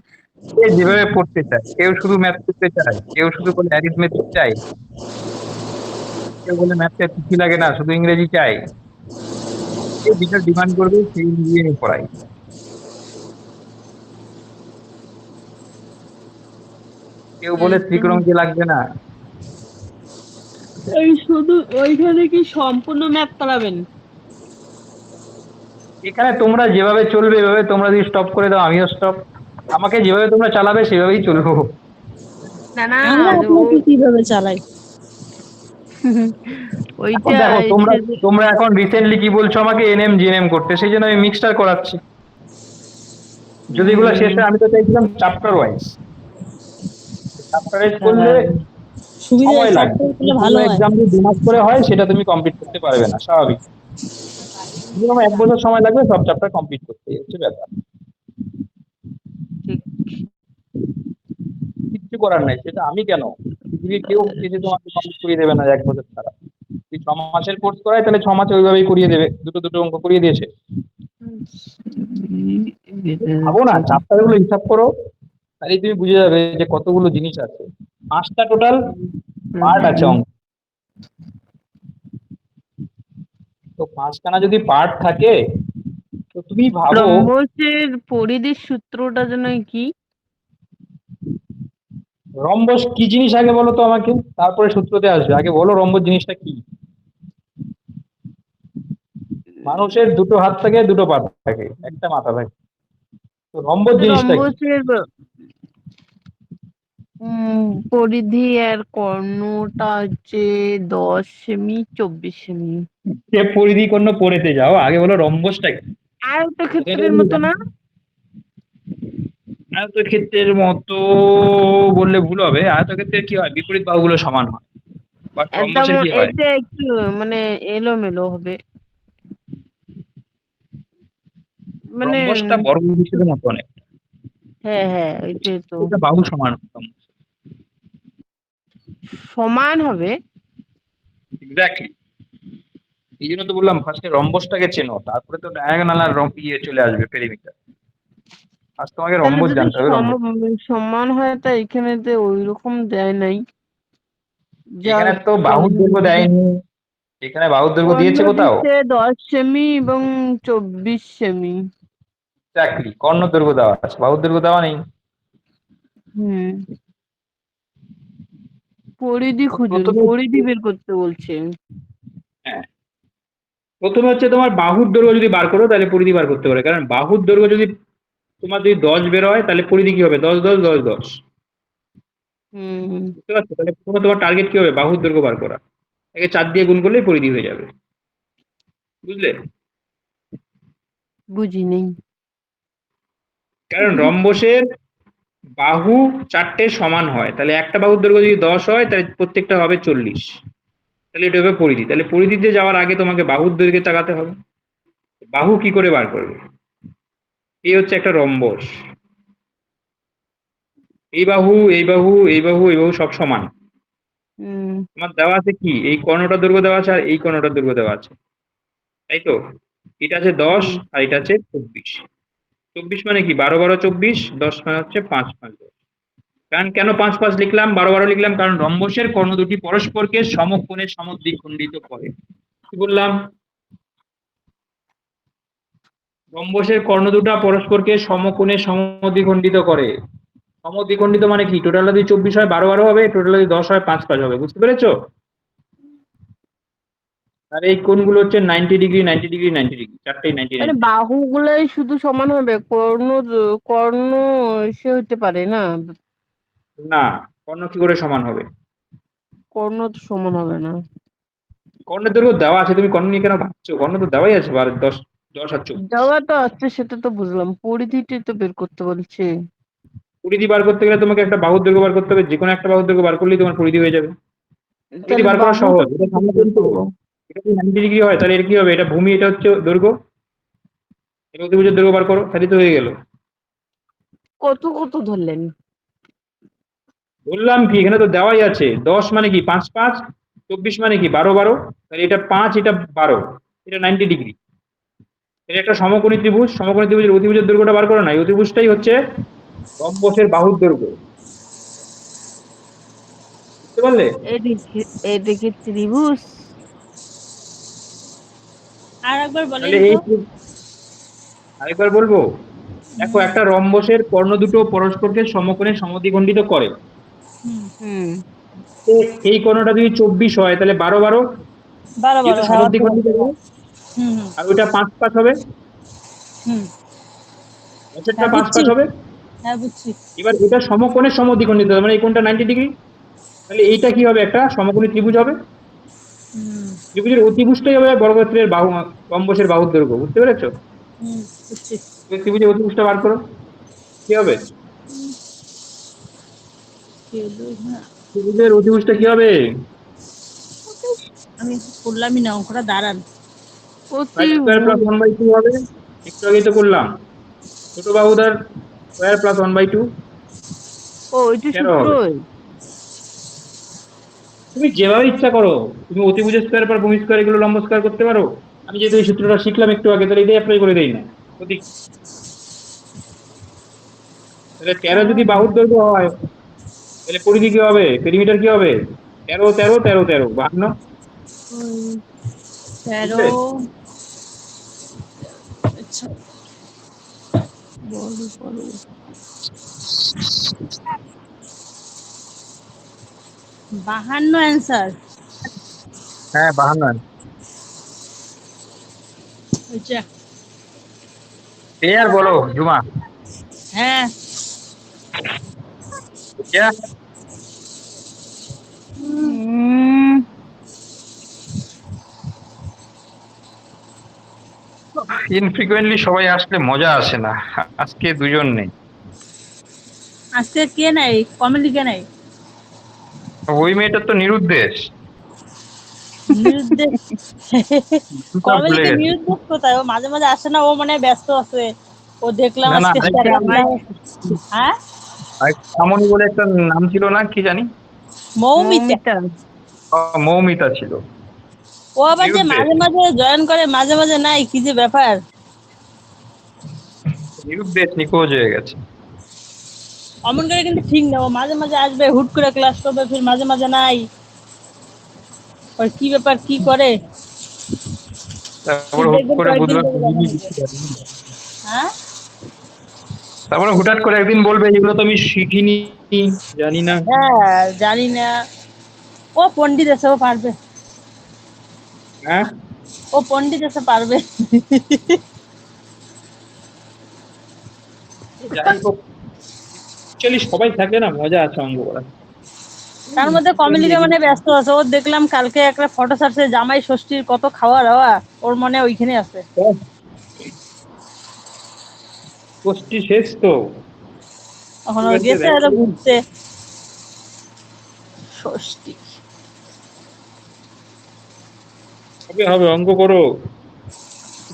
Speaker 1: কে যেভাবে পড়তে চায়, কেউ শুধু ম্যাথ করতে চায়, কেউ শুধু বলে অ্যারিথমেটিক চাই, কেউ বলে ম্যাথটা কিছুই লাগে না, শুধু ইংরেজি চাই। যে যেটা ডিমান্ড করবে সেই অনুযায়ী আমি পড়াই। কেউ বলে
Speaker 3: একদম।
Speaker 1: ত্রিকোণমিতি লাগবে না।
Speaker 3: এই শুধু ওইখানে কি সম্পূর্ণ ম্যাথ করাবেন?
Speaker 1: এখানে তোমরা যেভাবে চলবে এভাবে, তোমরা যদি স্টপ করে দাও আমিও স্টপ। আমাকে যেভাবে তোমরা চালাবে সেভাবেই চলবো।
Speaker 3: না না,
Speaker 2: আমরা
Speaker 3: ও
Speaker 2: আপনাকে কিভাবে চালাই?
Speaker 1: এখন
Speaker 3: ওইটা
Speaker 1: দেখো, তোমরা
Speaker 3: এসে যে
Speaker 1: তোমরা এখন রিসেন্টলি কি বলছো আমাকে এনএম জিএনএম করতে, সেই জন্য আমি মিক্সটার করাচ্ছি। যদি এগুলো শেষ
Speaker 3: উম,
Speaker 1: হয়, আমি তো চাইছিলাম চ্যাপ্টার ওয়াইজ। চ্যাপ্টার ওয়াইজ করলে
Speaker 3: হ্যাঁ,
Speaker 2: সুবিধা
Speaker 1: সময় লাগবে,
Speaker 2: চারটে করলে
Speaker 1: তুমি কোনো
Speaker 2: ভালো হয়।
Speaker 1: এক্সাম যদি 2 মাস করে হয় সেটা তুমি কমপ্লিট করতে পারবে না, স্বাভাবিক। মিনিমাম 1 বছর সময় লাগবে সব চ্যাপ্টার কমপ্লিট করতে, এই হচ্ছে ব্যাপার।
Speaker 3: ঠিক।
Speaker 1: কিচ্ছু করার নাই, সেটা আমি কেন, পৃথিবীর কেউ কিছু তোমাকে কমপ্লিট করিয়ে দেবে না 1 বছর ছাড়া। যদি 6 মাসের কোর্স করায় তাহলে 6 মাসে ওইভাবেই করিয়ে দেবে, দুটো দুটো অঙ্ক করিয়ে দিয়েছে। ভাবো না, চ্যাপ্টার গুলো হিসাব করো, তাহলে তুমি বুঝে যাবে যে কতগুলো জিনিস আছে। 5টা টোটাল পার্ট আছে অঙ্ক। তো 5খানা যদি পার্ট থাকে, তো তুমি ভাবো।
Speaker 3: রম্বসের পরিধির সূত্রটা যেন কি?
Speaker 1: রম্বস কি জিনিস আগে বলো তো আমাকে, তারপরে সূত্রতে আসবে। আগে বলো রম্বস জিনিসটা কি। মানুষের দুটো হাত থাকে, দুটো পা থাকে, একটা মাথা থাকে, তো রম্বস জিনিসটা কি?
Speaker 3: রম্বসের পরিধি আর কর্ণটা হচ্ছে 10 সেমি 24 সেমি।
Speaker 1: সে পরিধি কর্ণ পড়েতে যাও, আগে বলো রম্বসটা কি। প্রথমে তো
Speaker 3: আয়তক্ষেত্রের
Speaker 1: তুমি
Speaker 3: মতো না?
Speaker 1: আয়তক্ষেত্রের মতো বললে ভুল হবে। আয়তক্ষেত্রের কি হয়, বিপরীত বাহুগুলো সমান হয়। বাট
Speaker 3: একদম
Speaker 1: রম্বসের কি হয়,
Speaker 3: এটা একটু মানে এলোমেলো হবে, মানে
Speaker 1: রম্বসটা বর্গক্ষেত্রের মতো অনেক,
Speaker 3: হ্যাঁ হ্যাঁ ওইটাই তো।
Speaker 1: এটা বাহু সমান রম্বস।
Speaker 3: সমান হবে।
Speaker 1: এক্স্যাক্টলি, এই জন্য তো বললাম ফার্স্টে রম্বসটাকে চেনো, তারপরে তো ডায়াগোনাল আর চলে আসবে পেরিমিটার। আজ তোমাকে
Speaker 3: তাহলে
Speaker 1: রম্বস
Speaker 3: যদি
Speaker 1: জানতে হবে, রম্বস।
Speaker 3: সমান হয় তা এখানে তো ওই রকম দেয় নাই, যা
Speaker 1: এখানে তো বাহুর
Speaker 3: কর্ণ
Speaker 1: দৈর্ঘ্য দেয়নি, এখানে বাহুর দৈর্ঘ্য
Speaker 3: কর্ণ
Speaker 1: দিয়েছে কোথাও?
Speaker 3: দিচ্ছে 10 সেমি এবং 24 সেমি।
Speaker 1: এক্স্যাক্টলি, কর্ণ দৈর্ঘ্য দেওয়া আছে, বাহুর দৈর্ঘ্য দেওয়া নেই।
Speaker 3: হুম, পরিধি
Speaker 1: তো
Speaker 3: খুঁজুন,
Speaker 1: প্রথমে
Speaker 3: পরিধি বের করতে বলছে।
Speaker 1: হ্যাঁ, প্রথমে হচ্ছে তোমার বাহুর দৈর্ঘ্য যদি বার করো তাহলে পরিধি বার করতে পারে, কারণ বাহুর দৈর্ঘ্য যদি তোমার যদি 10 বের হয় তাহলে পরিধি কি হবে, 10 10 10 10।
Speaker 3: হুম,
Speaker 1: বুঝতে পারছো? তাহলে প্রথমে তোমার টার্গেট কি হবে, বাহুর দৈর্ঘ্য বার করা। একে 4 দিয়ে গুণ করলেই পরিধি হয়ে যাবে। বুঝলে?
Speaker 3: বুঝি নেই।
Speaker 1: কারণ রম্বসের বাহু 4টে সমান হয়, তাহলে একটা বাহুর দৈর্ঘ্য যদি 10 হয় তাহলে প্রত্যেকটা হবে 40। তাহলে এটা হবে পরিধি। তাহলে পরিধিতে যাওয়ার আগে তোমাকে বাহুর দৈর্ঘ্যে তাকাতে হবে। বাহু কি করে বার করবে? এই হচ্ছে একটা রম্বস। এই বাহু, এই বাহু, এই বাহু, এই বাহু সব সমান।
Speaker 3: হুম
Speaker 1: তোমার দেওয়া আছে কি, এই কর্ণটার দৈর্ঘ্য দেওয়া আছে আর এই কর্ণটার দৈর্ঘ্য দেওয়া আছে, তাই তো? এটা আছে 10
Speaker 3: হুম
Speaker 1: আর এটা আছে 24। 24 মানে কি, 12 12 24, 10 মানে হচ্ছে 5 5 10। কারণ কেন 5 5 লিখলাম, 12 12 লিখলাম, কারণ রম্বসের কর্ণ দুটি পরস্পরকে সমকোণে সমদ্বিখণ্ডিত করে। কি বললাম? রম্বসের কর্ণ দুটা পরস্পরকে সমকোণে সমদ্বিখণ্ডিত করে। সমদ্বিখণ্ডিত মানে কি, টোটাল যদি 24 হয় 12 12 হবে, টোটাল যদি 10 হয় 5 5 হবে। বুঝতে পেরেছো? আর এই কোণগুলো হচ্ছে 90 ডিগ্রি, 90 ডিগ্রি, 90 ডিগ্রি, চারটেই 90
Speaker 3: মানে
Speaker 1: 90।
Speaker 3: বাহুগুলাই শুধু সমান হবে, কর্ণ সে হতে পারে না?
Speaker 1: না, কর্ণ কি করে সমান হবে?
Speaker 3: কর্ণ তো সমান হবে না।
Speaker 1: কর্ণের দৈর্ঘ্য দেওয়া আছে, তুমি কর্ণ নিয়ে কেন ভাবছো? কর্ণ তো দেওয়াই আছে, 10 10 আর 24।
Speaker 3: দেওয়া তো আছে, সেটা তো বুঝলাম, পরিধিটি তো বের করতে বলছে।
Speaker 1: পরিধি বার করতে গেলে তোমাকে একটা বাহুর দৈর্ঘ্য বার করতে হবে, যে কোনো একটা বাহুর দৈর্ঘ্য বার করলেই তোমার পরিধি হয়ে যাবে। পরিধি
Speaker 3: তাহলে
Speaker 1: বার করা
Speaker 3: বাহুটা
Speaker 1: সহজ, এটা
Speaker 3: কি
Speaker 1: সামনে
Speaker 3: বের
Speaker 1: কিন্তু।
Speaker 3: করবো?
Speaker 1: এটা যদি 90 ডিগ্রি হয় তাহলে এর কি হবে, এটা ভূমি, এটা হচ্ছে দৈর্ঘ্য। এটা অতিভুজের দৈর্ঘ্য বার করো, তাহলে তো হয়ে গেল।
Speaker 3: কত কত ধরলেন?
Speaker 1: বললাম কি, এখানে তো দেওয়াই আছে। 10 মানে কি 5 5, 24 মানে কি 12 12, তাহলে এটা 5, এটা 12, এটা 90 ডিগ্রি। এটা একটা সমকোণী ত্রিভুজ, সমকোণী ত্রিভুজের অতিভুজের দৈর্ঘ্যটা বার করো না, এই অতিভুজটাই হচ্ছে রম্বসের বাহুর দৈর্ঘ্য। বুঝতে পারলে?
Speaker 3: এদিকে এদিকে ত্রিভুজ।
Speaker 2: আর একবার বলেন
Speaker 1: তাহলে
Speaker 2: তো।
Speaker 1: আরেকবার বলবো। দেখো,
Speaker 2: হুম
Speaker 1: একটা রম্বসের কর্ণ দুটো পরস্পরকে সমকোণে সমদ্বিখণ্ডিত করে।
Speaker 2: হুম।
Speaker 3: হুম
Speaker 1: তো এই কর্ণটা যদি 24 হয় তাহলে 12 12,
Speaker 2: 12 12,
Speaker 1: যেহেতু
Speaker 2: হ্যাঁ অর্ধেক
Speaker 1: সমদ্বিখণ্ডিত
Speaker 2: অর্ধেক,
Speaker 1: হবে।
Speaker 2: হ্যাঁ। হুম হুম
Speaker 1: আর ওইটা 5 5 হবে,
Speaker 2: হুম।
Speaker 1: বছরটা
Speaker 2: হ্যাঁ
Speaker 1: 5
Speaker 2: বুঝছি,
Speaker 1: 5 হবে।
Speaker 2: হ্যাঁ বুঝছি।
Speaker 1: এবার এটা সমকোণে সমদ্বিখণ্ডিত হবে, মানে এই কোণটা 90 ডিগ্রি। তাহলে এইটা কি হবে, একটা সমকোণী ত্রিভুজ হবে।
Speaker 2: হুম
Speaker 1: ত্রিভুজের অতিভুজটাই হবে বর্গক্ষেত্রের বাহু, রম্বসের বাহুর দৈর্ঘ্য। বুঝতে পেরেছো?
Speaker 2: হুম বুঝছি।
Speaker 1: এবার ত্রিভুজের অতিভুজটা বার করো, কি হবে?
Speaker 2: কি হলো না?
Speaker 1: ত্রিভুজের অতিভুজটা কি হবে?
Speaker 2: আমি করলামই না অঙ্কটা, দাঁড়ান।
Speaker 1: ফাইভ স্কোয়ার প্লাস
Speaker 3: অতিভুজ।
Speaker 1: 1/2 হবে। একটু আগেই তো করলাম। ছোট বাহুদার স্কোয়ার প্লাস 1/2,
Speaker 3: ও এটা
Speaker 1: 13
Speaker 3: সূত্র।
Speaker 1: হবে। তুমি যেভাবে ইচ্ছা করো, তুমি অতিভুজ স্কোয়ার পর ভূমি স্কোয়ার এগুলো লম্ব স্কোয়ার করতে পারো। আমি যেহেতু এই সূত্রটা শিখলাম একটু আগে, তাহলে এটাই অ্যাপ্লাই করে দেই না। প্রতীক। তাহলে 13 যদি বাহুর দৈর্ঘ্য হয় তাহলে পরিধি কি হবে, পেরিমিটার কি হবে? 13 13 13 13 52।
Speaker 2: 13।
Speaker 1: বুঝলে?
Speaker 2: আচ্ছা।
Speaker 3: বড় বড়।
Speaker 2: 52 অ্যান্সার।
Speaker 1: হ্যাঁ 52।
Speaker 2: আচ্ছা।
Speaker 1: ক্লিয়ার বলো জুমা।
Speaker 2: হ্যাঁ।
Speaker 1: ক্লিয়ার। ইনফ্রিকুয়েন্টলি সবাই আসলে মজা আসে না, আজকে দুজন নেই।
Speaker 2: আজকে কে নাই, কমেডি কে নাই?
Speaker 1: ওই মেয়েটার তো নিরুদ্দেশ।
Speaker 2: নিরুদ্দেশ?
Speaker 1: দুটা ভুলে
Speaker 2: কমেডিতে
Speaker 1: গেছে।
Speaker 2: নিরুদ্দেশ কোথায়? ও মাঝে মাঝে আসে না, ও মানে ব্যস্ত আছে। ও দেখলাম
Speaker 1: না না,
Speaker 2: আজকে
Speaker 1: আরেকটা
Speaker 2: দেখলাম। হ্যাঁ,
Speaker 1: সামনি বলে একটা নাম ছিল না, কি জানি?
Speaker 2: মৌমিতা।
Speaker 3: মৌমিতা।
Speaker 1: মৌমিতা ছিল।
Speaker 2: ও আবার যে
Speaker 1: নিরুদ্দেশ।
Speaker 2: মাঝে মাঝে জয়েন করে, মাঝে মাঝে নাই, কি যে ব্যাপার।
Speaker 1: নিরুদ্দেশ নিখোঁজ হয়ে গেছে।
Speaker 2: অমন করে কিন্তু ঠিক না, ও মাঝে মাঝে আসবে, হুট করে ক্লাস করবে, ফির মাঝে মাঝে নাই। ওর কি ব্যাপার, কি করে? ফির
Speaker 1: তারপরে হুট
Speaker 2: দেখবেন
Speaker 1: করে
Speaker 2: কয়েকদিন
Speaker 1: বুধবার
Speaker 2: পরে দেখা যাবে। হ্যাঁ।
Speaker 1: তারপরে হুটহাট করে একদিন বলবে এগুলো তো আমি শিখিনি, জানি না।
Speaker 2: হ্যাঁ, জানি না। ও পণ্ডিত আছে, ও পারবে।
Speaker 1: হ্যাঁ।
Speaker 2: ও পণ্ডিত আছে, পারবে।
Speaker 1: যাই হোক, অ্যাকচুয়ালি সবাই থাকলে না মজা আছে অঙ্ক করা।
Speaker 2: তার মধ্যে কমেডিতে মানে ব্যস্ত আছে। ওর দেখলাম কালকে একটা ফটো ছাড়ছে, জামাই ষষ্ঠীর কত খাওয়া দাওয়া, ওর মনে ওইখানে আছে।
Speaker 1: গোষ্ঠী শেষ তো।
Speaker 2: এখন ও
Speaker 1: এবারে
Speaker 2: গেছে আরো
Speaker 1: দেখো,
Speaker 2: ঘুরতে। ষষ্ঠী।
Speaker 1: হবে হবে, অঙ্ক করো,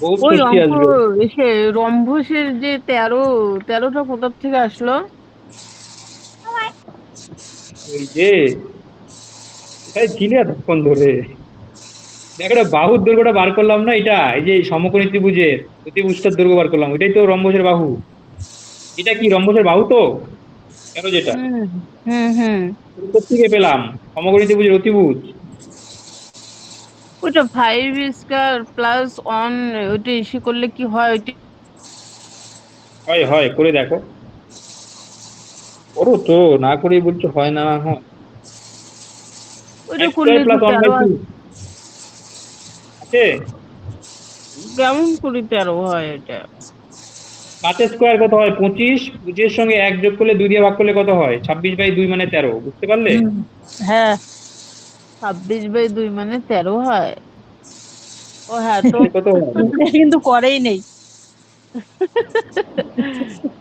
Speaker 1: বহুত
Speaker 3: ওই
Speaker 1: ষষ্ঠী
Speaker 3: অঙ্ক
Speaker 1: আসবে।
Speaker 3: এসে রম্ভসের যে 13টা কোথা থেকে আসলো?
Speaker 1: ওই যে কোথায় ছিলে এতক্ষণ ধরে? দেখো এটা বাহুর দৈর্ঘ্যটা বার করলাম না, এটা এই যে সমকোণী ত্রিভুজের অতিভুজটার দৈর্ঘ্য বার করলাম, ওইটাই তো রম্বসের বাহু। এটা কি রম্বসের বাহু তো? কেন যেটা
Speaker 3: হুম হুম হুম।
Speaker 1: থেকে পেলাম সমকোণী ত্রিভুজের অতিভুজ।
Speaker 3: ওইটা 5 স্কয়ার প্লাস 1, ওইটা এসে করলে কি হয় ওইটা?
Speaker 1: হয় হয়, করে দেখো। করো তো, না করেই বলছো হয় না হয়।
Speaker 3: ওইটা
Speaker 1: ফাইভ স্কোয়ার
Speaker 3: করলে তো
Speaker 1: প্লাস ওয়ান বাই
Speaker 3: 13
Speaker 1: টু আছে।
Speaker 3: কেমন করে 13 হয় এটা?
Speaker 1: 5 স্কোয়ার কত হয়? 25। 25 সঙ্গে 1 যোগ করলে 2 দিয়ে ভাগ করলে কত হয়? 26/2 মানে 13, বুঝতে পারলে?
Speaker 2: হুম। হ্যাঁ।
Speaker 3: 26/2 মানে 13 হয়। ও হ্যাঁ তো।
Speaker 1: তাহলে কত হয়?
Speaker 2: কিন্তু করেই নেই।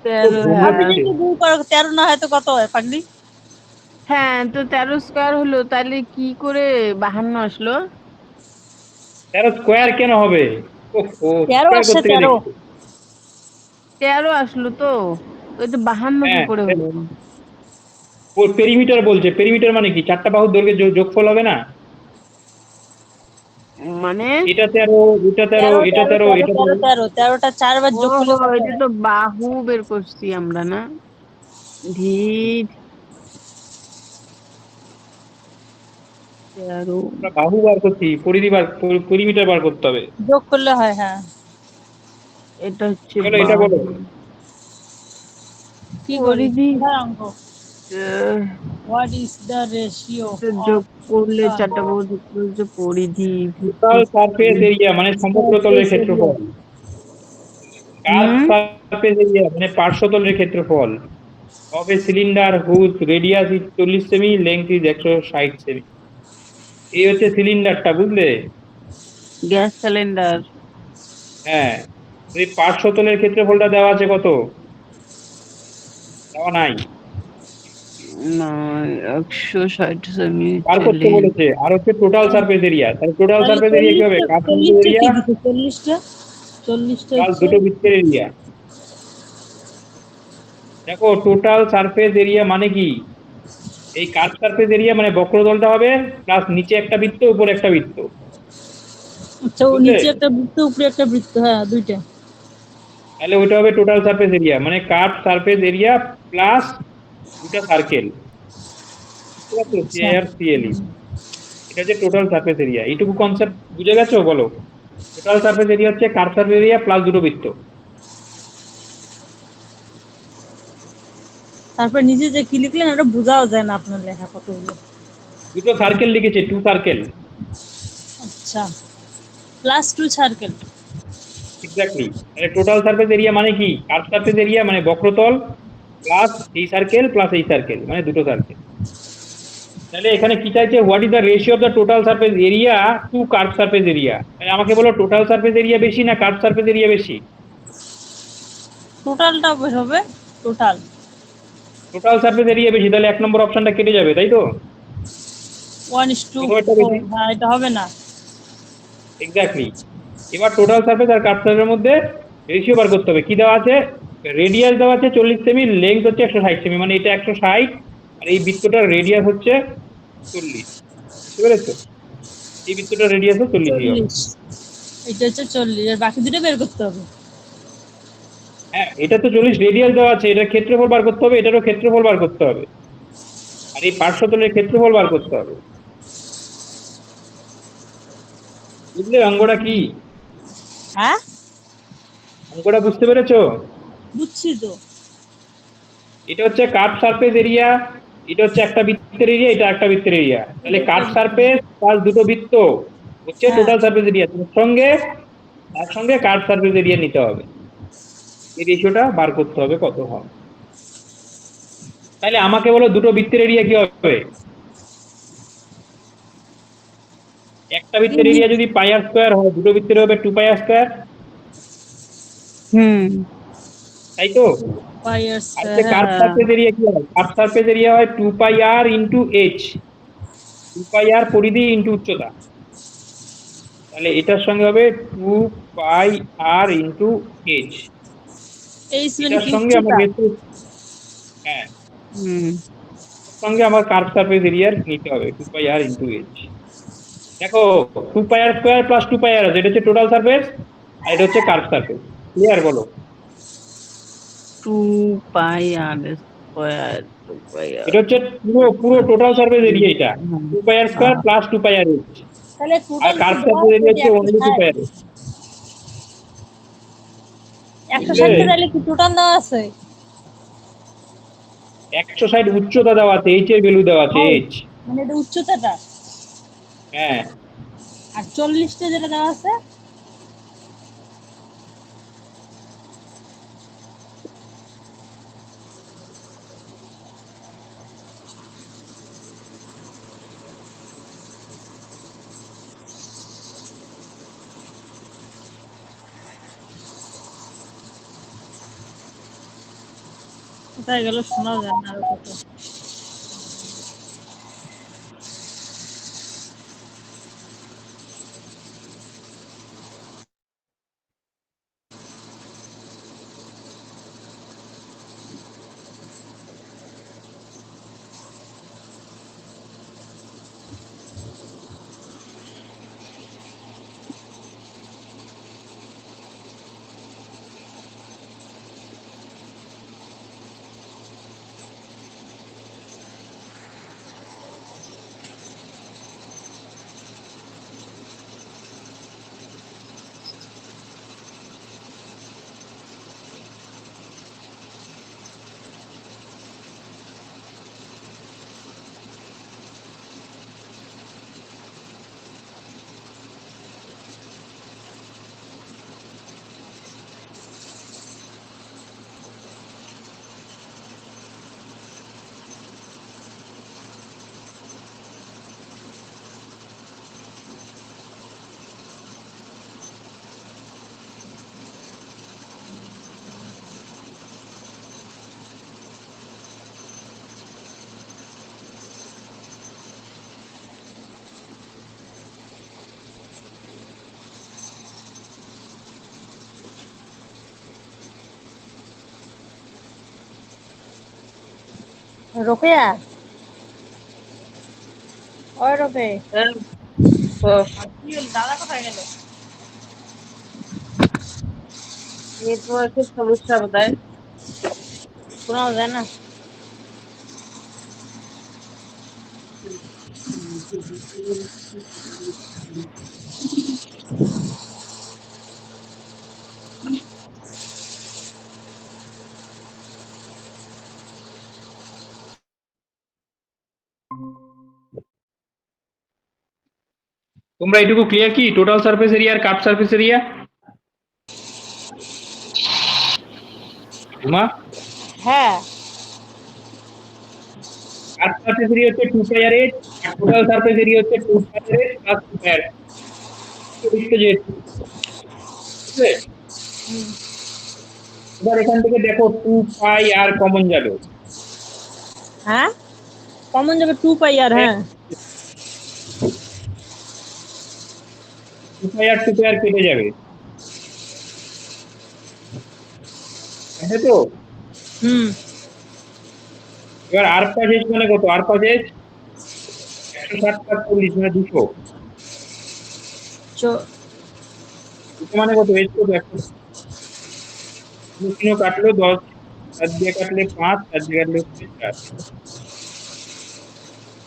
Speaker 3: 13,
Speaker 1: বলে
Speaker 2: আপনি
Speaker 3: হ্যাঁ।
Speaker 2: যদি গুণ করো 13 না হয় তো কত হয় পাগলি?
Speaker 3: হ্যাঁ তো 13 স্কয়ার হলো, তাহলে কি করে 52 আসলো?
Speaker 1: 13 স্কোয়ার কেন হবে? ওহো,
Speaker 2: 13
Speaker 1: স্কোয়ার
Speaker 2: আসছে,
Speaker 1: করতে
Speaker 2: 13।
Speaker 1: দেখছো?
Speaker 3: 13 আসলো তো। ওই তো 52 কি
Speaker 1: হ্যাঁ,
Speaker 3: করে হলো?
Speaker 1: ওর পেরিমিটার বলছে। পেরিমিটার মানে কি? চারটা বাহুর দৈর্ঘ্যের যোগফল হবে না?
Speaker 3: মানে
Speaker 1: এটা 13, এটা 13,
Speaker 2: 13
Speaker 1: এটা
Speaker 2: 13
Speaker 1: 13,
Speaker 2: 13
Speaker 1: এটা
Speaker 2: 13
Speaker 1: 13।
Speaker 2: 13, 13টা 4 বার
Speaker 3: ও
Speaker 2: যোগ করলে কত
Speaker 3: এটা
Speaker 2: হয়?
Speaker 3: তো বাহু বের করছি আমরা না? ধীর। 13।
Speaker 1: আমরা বাহু বার করছি, পরিধি বার, পেরিমিটার বার করতে হবে।
Speaker 2: যোগ করলে হয়, হ্যাঁ।
Speaker 3: এটা হচ্ছে
Speaker 1: বলো, এটা বলো।
Speaker 3: বাহু।
Speaker 2: কি করি?
Speaker 3: পরিধি।
Speaker 2: কোথায় অঙ্ক?
Speaker 3: আহ,
Speaker 2: হোয়াট ইজ দ্য রেশিও
Speaker 3: এটা
Speaker 2: অফ
Speaker 3: যোগ করলে
Speaker 2: টোটাল
Speaker 3: 4টা বাহু যোগ করলে হচ্ছে পরিধি
Speaker 1: টোটাল
Speaker 3: ভিত্তিক
Speaker 1: সারফেস
Speaker 3: কোণ।
Speaker 1: এরিয়া মানে সমগ্রতলের
Speaker 2: সারফেস এরিয়া?
Speaker 1: ক্ষেত্রফল। Curve
Speaker 3: hmm.
Speaker 1: সারফেস এরিয়া মানে পার্শ্বতলের ক্ষেত্রফল। Of a cylinder whose radius is 40 সেমি, লেংথ ইজ 160 সেমি। এই হচ্ছে সিলিন্ডারটা, বুঝলে?
Speaker 3: Gas cylinder.
Speaker 1: হ্যাঁ, এই পার্শ্বতলের ক্ষেত্রফলটা দেওয়া আছে কত? দেওয়া নাই।
Speaker 3: না, 160 সেমি
Speaker 1: বার করতে
Speaker 3: ছেলে।
Speaker 1: বলেছে। আর হচ্ছে টোটাল সারফেস এরিয়া, তাহলে টোটাল
Speaker 2: তাহলে
Speaker 1: সারফেস এরিয়া কি হবে?
Speaker 2: 40টা,
Speaker 1: কার্ভ সারফেস
Speaker 2: 40টা
Speaker 1: এরিয়া
Speaker 2: কি দিছে? 40টা, 40টা
Speaker 1: প্লাস
Speaker 2: হচ্ছে।
Speaker 1: দুটো বৃত্তের এরিয়া। দেখো, টোটাল সারফেস এরিয়া মানে কি? এই কার্ভ সারফেস এরিয়া মানে বক্রতলটা হবে প্লাস নিচে একটা বৃত্ত, উপরে একটা বৃত্ত,
Speaker 2: আচ্ছা, ও
Speaker 1: বুঝলে?
Speaker 2: নিচে একটা বৃত্ত, উপরে একটা বৃত্ত, হ্যাঁ, দুইটা।
Speaker 1: তাহলে ওইটা হবে টোটাল সারফেস এরিয়া, মানে কার্ভ সারফেস এরিয়া প্লাস দুটা সার্কেল, ঠিক আছে,
Speaker 2: আচ্ছা।
Speaker 1: সিআই আর সিএলই। এটা হচ্ছে টোটাল সারফেস এরিয়া। এইটুকু কনসেপ্ট বুঝে গেছো? বলো, টোটাল সারফেস এরিয়া হচ্ছে কার্ভ সারফেস এরিয়া প্লাস দুটো বৃত্ত।
Speaker 2: তারপর নিজে যে কি লিখলেন ওটা বোঝাও যায় না আপনার লেখা কতগুলো।
Speaker 1: দুটো সার্কেল লিখেছে, 2 সার্কেল।
Speaker 2: আচ্ছা, +2 সার্কেল।
Speaker 1: এক্স্যাক্টলি। মানে টোটাল সারফেস এরিয়া মানে কি, কার্ভ সারফেস এরিয়া মানে বক্রতল প্লাস এই সার্কেল প্লাস এই সার্কেল, মানে দুটো সার্কেল। তাহলে এখানে কি চাইছে, what is the ratio of the total surface area to curve surface area. আমাকে বলো টোটাল সারফেস এরিয়া বেশি না কার্ভ সারফেস এরিয়া বেশি?
Speaker 2: টোটালটা হবে টোটাল।
Speaker 1: টোটাল সারফেস এরিয়া বেশি, তাহলে 1 নম্বর অপশনটা কেটে যাবে, তাই তো?
Speaker 2: 1:4,
Speaker 1: প্রথমেরটা বেশি।
Speaker 2: না এটা হবে না।
Speaker 1: এক্স্যাক্টলি। এবার টোটাল সারফেস আর কার্ভ সারফেসের মধ্যে রেশিও বার করতে হবে। কি দেওয়া আছে, রেডিয়াস দেওয়া আছে 40 সেমি, লেন্থ হচ্ছে 160 সেমি, মানে এটা 160 আর এই বৃত্তটার রেডিয়াস হচ্ছে 40। বুঝতে পেরেছো? এই বৃত্তটার রেডিয়াসও 40 হবে।
Speaker 2: 40, এটা হচ্ছে 40, আর বাকি দুটো বের করতে হবে।
Speaker 1: হ্যাঁ, এটা তো 40 রেডিয়াস দেওয়া আছে, এটার ক্ষেত্রফল বার করতে হবে, এটারও ক্ষেত্রফল বার করতে হবে, আর এই পার্শ্বতলের ক্ষেত্রফল বার করতে হবে। বুঝলে অঙ্কটা কি?
Speaker 2: হ্যাঁ,
Speaker 1: অঙ্কটা বুঝতে পেরেছো?
Speaker 2: বুঝছি তো।
Speaker 1: এটা হচ্ছে কার্ভ সারফেস এরিয়া, এটা হচ্ছে একটা বৃত্তের এরিয়া, এটা একটা বৃত্তের এরিয়া। তাহলে
Speaker 2: এটা একটা
Speaker 1: কার্ভ সারফেস প্লাস দুটো বৃত্ত হচ্ছে
Speaker 2: হ্যাঁ,
Speaker 1: টোটাল সারফেস এরিয়া, তার সঙ্গে কার্ভ সারফেস এরিয়া নিতে হবে, এই রেশিওটা বার করতে হবে কত হবে। তাহলে আমাকে বলো দুটো বৃত্তের এরিয়া কি হবে? একটা বৃত্তের এরিয়া যদি পাই আর স্কোয়ার হয়, দুটো বৃত্তের হবে 2πr²,
Speaker 3: হুম।
Speaker 1: তাই তো?
Speaker 2: পাইয়ার্স,
Speaker 1: আর যে কার্ভ
Speaker 2: হ্যাঁ।
Speaker 1: সারফেস এরিয়া কি হয়, কার্ভ সারফেস এরিয়া হয় 2πr×h, 2πr পরিধি ইন্টু উচ্চতা। তাহলে এটার সঙ্গে হবে 2πr×h।
Speaker 2: এইচ মানে
Speaker 1: এটার
Speaker 2: কি
Speaker 1: সঙ্গে আমার
Speaker 2: উচ্চতা?
Speaker 1: হ্যাঁ,
Speaker 3: হুম।
Speaker 1: সঙ্গে আমার কার্ভ সারফেস এরিয়ার নিতে হবে 2πr×h। দেখো, 2πr² প্লাস 2πr আছে, এটা হচ্ছে টোটাল সারফেস আর এটা হচ্ছে কার্ভ সারফেস। ক্লিয়ার বলো?
Speaker 3: 2πr², 2πr।
Speaker 1: এটা হচ্ছে পুরো পুরো টোটাল সারফেস এরিয়া, এটা 2πr² প্লাস 2πrh।
Speaker 2: তাহলে
Speaker 1: আর
Speaker 2: টোটাল কি
Speaker 1: কার্ভ
Speaker 2: দেওয়া
Speaker 1: সারফেস
Speaker 2: আছে
Speaker 1: এরিয়া
Speaker 2: যে
Speaker 1: হচ্ছে অনলি
Speaker 2: 160?
Speaker 1: 2πrh।
Speaker 2: 160
Speaker 1: বুঝলে?
Speaker 2: টা তাহলে কি টোটাল দেওয়া আছে?
Speaker 1: 160 উচ্চতা দেওয়া আছে, এইচ এর ভ্যালু দেওয়া আছে,
Speaker 2: হাইট,
Speaker 1: এইচ।
Speaker 2: মানে এটা উচ্চতাটা।
Speaker 1: হ্যাঁ,
Speaker 2: আর 40 টা যেটা দেওয়া আছে? কোথায় গেল, শোনা যায় না আর কত। রোকেয়া, ওই রোকে, কি হলো, দাদা কোথায় গেল?
Speaker 3: নেটওয়ার্কের সমস্যা বোধহয়।
Speaker 2: শোনাও যায় না।
Speaker 1: তোমরা এটুকু ক্লিয়ার কি টোটাল সারফেস এরিয়া আর কাট সারফেস এরিয়া? উমা,
Speaker 2: হ্যাঁ
Speaker 1: কাট সারফেস এরিয়া হচ্ছে 2 পাই আর এইচ, আর টোটাল সারফেস এরিয়া হচ্ছে 2 পাই আর এইচ প্লাস 2 পাই আর যেহেতু, ঠিক আছে? এবার এখান থেকে দেখো 2 পাই আর কমন যাবে,
Speaker 2: হ্যাঁ কমন যাবে 2 পাই আর, হ্যাঁ
Speaker 1: 2 পাই আর 2 পাই আর কেটে যাবে, তাই তো?
Speaker 2: হুম
Speaker 1: এবার আর পাঁচ এইচ মানে কত? আর পাঁচ এইচ 160 প্লাস 40 মানে 200,
Speaker 2: চ-
Speaker 1: 200 মানে কত? এইচ কত? 100, কাটলো 10, 4 দিয়ে কাটলে 5, 4 দিয়ে কাটলে 4,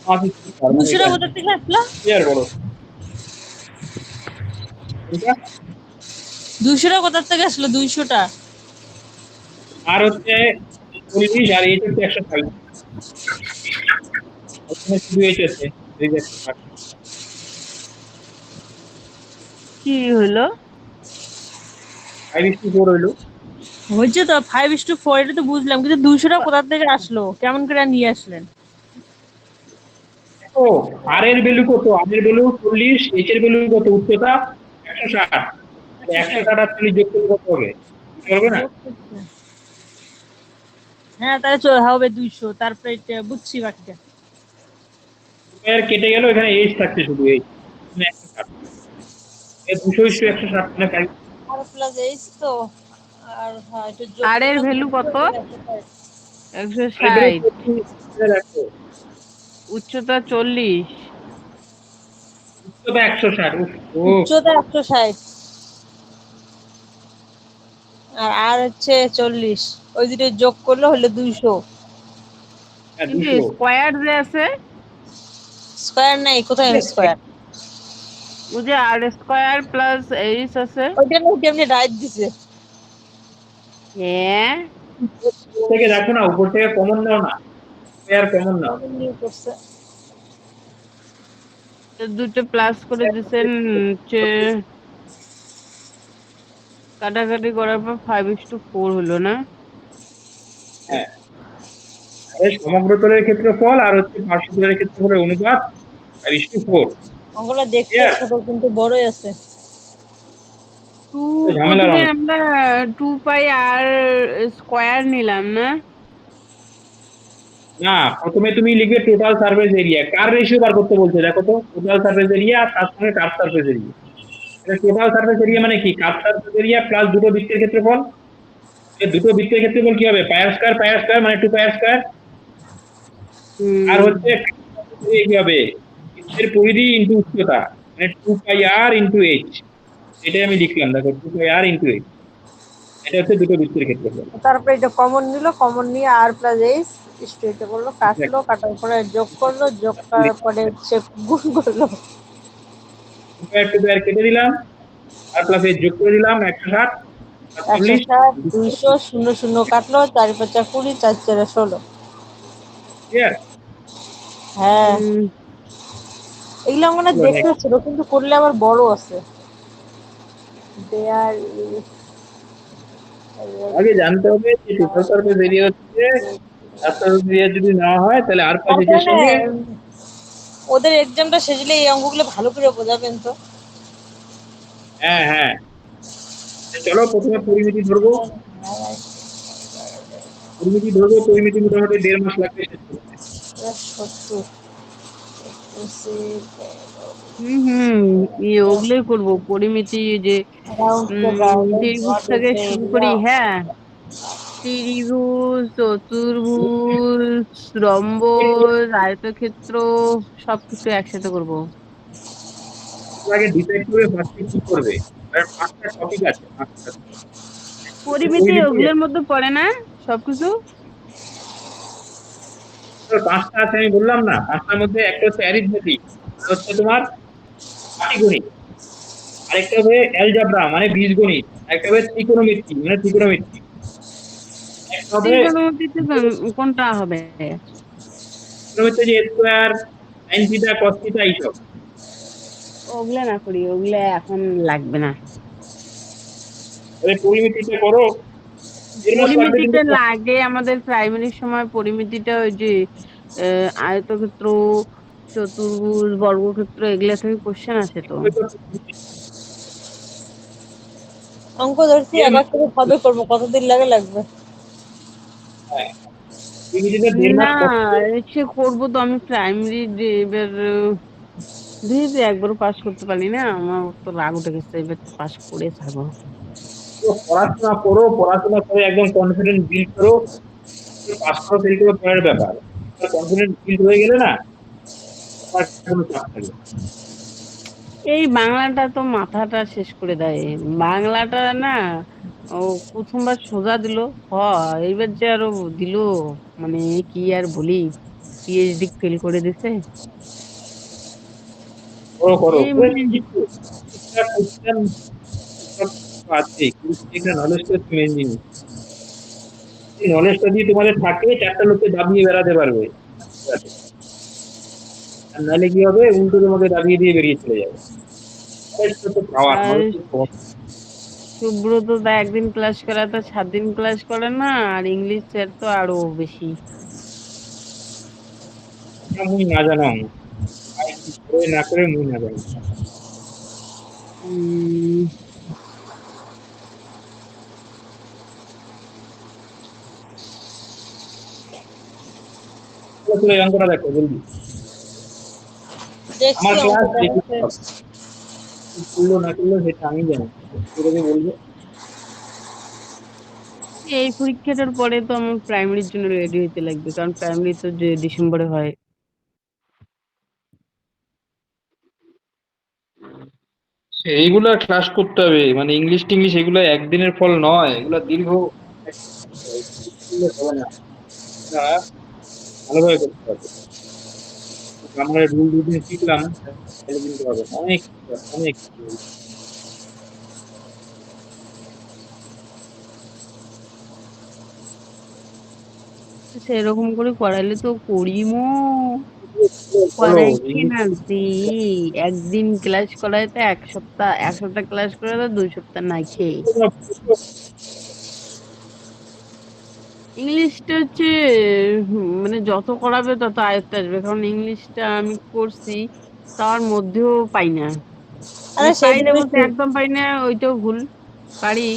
Speaker 1: 5 মানে
Speaker 2: 200টা
Speaker 1: এটা
Speaker 2: কোথা থেকে আসলো?
Speaker 1: ক্লিয়ার করো এটা।
Speaker 2: 200টা কোথা থেকে আসলো? 200টা
Speaker 1: আর হচ্ছে 40 আর এইচ হচ্ছে 160, ওখানে শুধু এইচ আছে, এই যে 160।
Speaker 3: কি হলো?
Speaker 1: 5:4 হইলো।
Speaker 2: হয়েছে তো 5:4, এটা তো বুঝলাম, কিন্তু 200টা কোথা থেকে আসলো, কেমন করে নিয়ে আসলেন?
Speaker 1: ও, আর এর ভ্যালু কত? আর এর ভ্যালু 40, এইচ এর ভ্যালু কত? উচ্চতা 160, 160 আর 40 যোগ করলে কত হবে? বুঝতে পারবে না?
Speaker 2: যোগ করতে। হ্যাঁ তাহলে হবে 200, তারপরে এটা বুঝছি বাকিটা।
Speaker 1: এর কেটে গেল, এখানে এইচ থাকছে শুধু এইচ, মানে 160, এই 200:160 মানে 5।
Speaker 2: আর প্লাস এইচ তো, আর হ্যাঁ এটা যোগ
Speaker 3: আর এর
Speaker 2: করলাম
Speaker 3: ভ্যালু কত?
Speaker 2: 160।
Speaker 3: 160।
Speaker 1: রাখো,
Speaker 3: উচ্চতা 40।
Speaker 1: উচ্চতা 160। ও,
Speaker 2: উচ্চতা 160 আর হচ্ছে 40, ওই দুটো যোগ করলে হলো 200।
Speaker 1: হ্যাঁ
Speaker 3: কিন্তু
Speaker 1: 200।
Speaker 3: স্কোয়ার যে আছে,
Speaker 2: স্কয়ার নাই, কোথায় স্কয়ার?
Speaker 3: ও যে আর স্কোয়ার প্লাস এইচ আছে।
Speaker 2: ওইটা না, ওইটা এমনি রাইট দিছে।
Speaker 3: হ্যাঁ,
Speaker 1: উপর থেকে দেখো না, উপর থেকে কমন নাও না, আর কমন নাও।
Speaker 2: কমন নিয়ে করছে।
Speaker 3: তো দুটো প্লাস করে দিচ্ছেন, কাটাকাটি করার পর 5:4 হলো না?
Speaker 1: হ্যাঁ, এই সমগ্র তলের ক্ষেত্রফল আর হচ্ছে পার্শ্বতলের ক্ষেত্রফলের অনুপাত 5:4।
Speaker 2: ওগুলো দেখতে
Speaker 1: ক্লিয়ার?
Speaker 2: ছোট কিন্তু বড়ই আছে।
Speaker 3: টু,
Speaker 1: ঝামেলার
Speaker 3: প্রথমে
Speaker 1: অঙ্ক।
Speaker 3: আমরা 2 পাই আর স্কোয়ার নিলাম না?
Speaker 1: না, প্রথমে তুমি লিখবে টোটাল সারফেস এরিয়া, কার রেশিও বার করতে বলছে দেখো তো, টোটাল সারফেস এরিয়া আর তার সঙ্গে কার সারফেস এরিয়া। এটা টোটাল সারফেস এরিয়া মানে কি? কার সারফেস এরিয়া প্লাস দুটো বৃত্তের ক্ষেত্রফল। এই দুটো বৃত্তের ক্ষেত্রফল কি হবে? পাই আর স্কয়ার মানে 2 পাই আর স্কয়ার। আর
Speaker 3: হুম।
Speaker 1: হচ্ছে কি হবে? বৃত্তের পরিধি ইনটু উচ্চতা, মানে 2 পাই আর ইনটু এইচ। এটাই আমি লিখলাম, দেখো 2 পাই আর ইনটু এইচ। এটা হচ্ছে দুটো বৃত্তের ক্ষেত্রফল।
Speaker 2: তারপরে এটা কমন নিল, কমন নিয়ে আর প্লাস এইচ স্ট্রেট করলো, কাটলো, কাটার পরে যোগ করলো, যোগ করার পরে হচ্ছে গুণ করলো।
Speaker 1: 2 পাই আর 2 পাই আর কেটে দিলাম, আর প্লাস এইচ যোগ করে দিলাম 160 আর 40।
Speaker 2: 160, 200, শূন্য শূন্য কাটলো, 4×5 = 20, 4×4 = 16।
Speaker 1: ক্লিয়ার?
Speaker 2: হ্যাঁ
Speaker 3: হুম,
Speaker 2: এগুলো মানে দেখতে ছোট, কিন্তু করলে আবার বড় আছে। দেয়ার
Speaker 1: আগে জানতে হবে যে টোটাল সারফেস এরিয়া হচ্ছে, আর সারফেস এরিয়া যদি নেওয়া হয় তাহলে আর পাঁচ এর সঙ্গে।
Speaker 2: ওদের এক্সামটা সেজলে এই অঙ্কগুলো ভালো করে বোঝাবেন তো।
Speaker 1: হ্যাঁ হ্যাঁ, চলো প্রথমে পরিমিতি ধরবো। পরিমিতি মোটামুটি 1.5 মাস লাগবে শেষ করতে।
Speaker 2: 70,
Speaker 3: হুম, হুম, ওগুলোই করবো, পরিমিতি যে ত্রিভুজ থেকে শুরু করি, হ্যাঁ, ত্রিভুজ, চতুর্ভুজ, রম্বস, আয়তক্ষেত্র, সবকিছু একসাথে করব।
Speaker 1: আগে ডিসাইড করে ফার্স্টে কি করবে, কারণ 5টা টপিক আছে, 5টা।
Speaker 3: পরিমিতি
Speaker 1: পরিমিতি
Speaker 3: ওগুলোর মধ্যে পড়ে না সবকিছু?
Speaker 1: 5টা আছে আমি বললাম না, 5টার মধ্যে একটা হচ্ছে অ্যারিথমেটিক, হচ্ছে তোমার পাটিগণিত, আরেকটা হবে অ্যালজাবরা মানে বীজগণিত, আরেকটা হবে ত্রিকোণমিতি মানে ত্রিকোণমিতি, একটা হবে
Speaker 3: ত্রিকোণমিতিতে কোনটা হবে?
Speaker 1: ত্রিকোণমিতি যে square, sign theta, cos theta, এইসব।
Speaker 3: ওগুলা না করি, ওগুলা এখন লাগবে না।
Speaker 1: আরে পরিমিতিটা করো, দেড় মাস লাগবে কিন্তু।
Speaker 3: পরিমিতিটা লাগে আমাদের প্রাইমারির সময়, পরিমিতিটা ওই যে আয়তক্ষেত্র, চতুর্ভুজ, বর্গক্ষেত্র এগুলা থেকে কোশ্চেন আসে তো।
Speaker 2: অঙ্ক ধরছি
Speaker 1: দেড়
Speaker 2: এক
Speaker 1: মাস,
Speaker 2: এক করে কবে করবো, কতদিন লাগবে?
Speaker 1: হ্যাঁ, পরিমিতিটা দেড়
Speaker 3: না,
Speaker 1: মাস করতে।
Speaker 3: সে করবো তো আমি প্রাইমারি, এবার দিয়ে যে একবারও পাস করতে পারি না, আমার তো রাগ উঠে গেছে, এবার পাস করে ছাড়বো।
Speaker 1: তো পড়াশোনা করো, পড়াশোনা করে একদম কনফিডেন্স বিল্ড করো, পাস করো ফেল করো পরের ব্যাপার। কনফিডেন্স বিল্ড হয়ে গেলে না, তোমার কোনো চাপ থাকবে না।
Speaker 3: এই বাংলাটা তো মাথাটা শেষ করে দেয়, বাংলাটা না। ও প্রথমবার সোজা দিল, হ, এইবার যে আরো দিল, মানে কি আর বলি, পিএইচডি ফেল করে দিছে।
Speaker 1: করো করো
Speaker 3: এই
Speaker 1: করে
Speaker 3: মানে
Speaker 1: কিছু ঠিকঠাক কোশ্চেন আছে, কিন্তু একটা নলেজটা হচ্ছে মেন জিনিস। এই নলেজটা দিয়ে তোমাদের থাকে, চারটা লোককে দাবিয়ে বেড়াতে পারবে, আর নাহলে কি হবে, উল্টো তোমাকে দাবিয়ে দিয়ে বেরিয়ে চলে যাবে। নলেজটা তো পাওয়ার,
Speaker 3: আর
Speaker 1: নলেজ তো পাওয়ার।
Speaker 3: সুব্রত দা একদিন ক্লাস করা তো 7 দিন ক্লাস করে না, আর ইংলিশ স্যার তো আরো বেশি।
Speaker 1: মুই না জানাম, আর কি করে না করে মুই না জানি।
Speaker 3: উম,
Speaker 1: চলো চলো, এই অঙ্কটা দেখো জলদি।
Speaker 2: দেখছি
Speaker 1: আমার ক্লাস
Speaker 2: অঙ্কটা
Speaker 1: দেখি,
Speaker 2: হচ্ছে।
Speaker 1: করলো না করলো সেটা আমি জানি, তোকে বলবো।
Speaker 3: এই পরীক্ষাটার পরে তো আমার প্রাইমারির জন্য রেডি হতে লাগবে, কারণ প্রাইমারি তো যে ডিসেম্বরে হয়।
Speaker 1: এইগুলা ক্লাস করতে হবে, মানে ইংলিশ টিংলিশ এগুলো একদিনের ফল নয়, এগুলা দীর্ঘ practice করতে হয়। একটু করলে হবে না, এটা ভালোভাবে করতে হবে। আমরা রুল রুটিন শিখলাম, তাহলে কিন্তু হবে না। অনেক কিছু আছে, অনেক কিছু।
Speaker 3: সেরকম করে করাইলে তো করিমো,
Speaker 1: বলো
Speaker 3: করাইছি
Speaker 1: ইংলিশ।
Speaker 3: না দি। একদিন ক্লাস করায় তো এক সপ্তাহ ক্লাস করে তো 2 সপ্তাহ না খেয়ে। ইংলিশটা হচ্ছে মানে যত করাবে তত আয়ত্তে আসবে, কারণ ইংলিশটা আমি করছি, তার মধ্যেও পাই না।
Speaker 2: আরে
Speaker 3: মানে পাই না
Speaker 2: সেদিন
Speaker 3: বলতে
Speaker 2: আমি
Speaker 3: একদম পাই না, ওইটাও ভুল। পারি,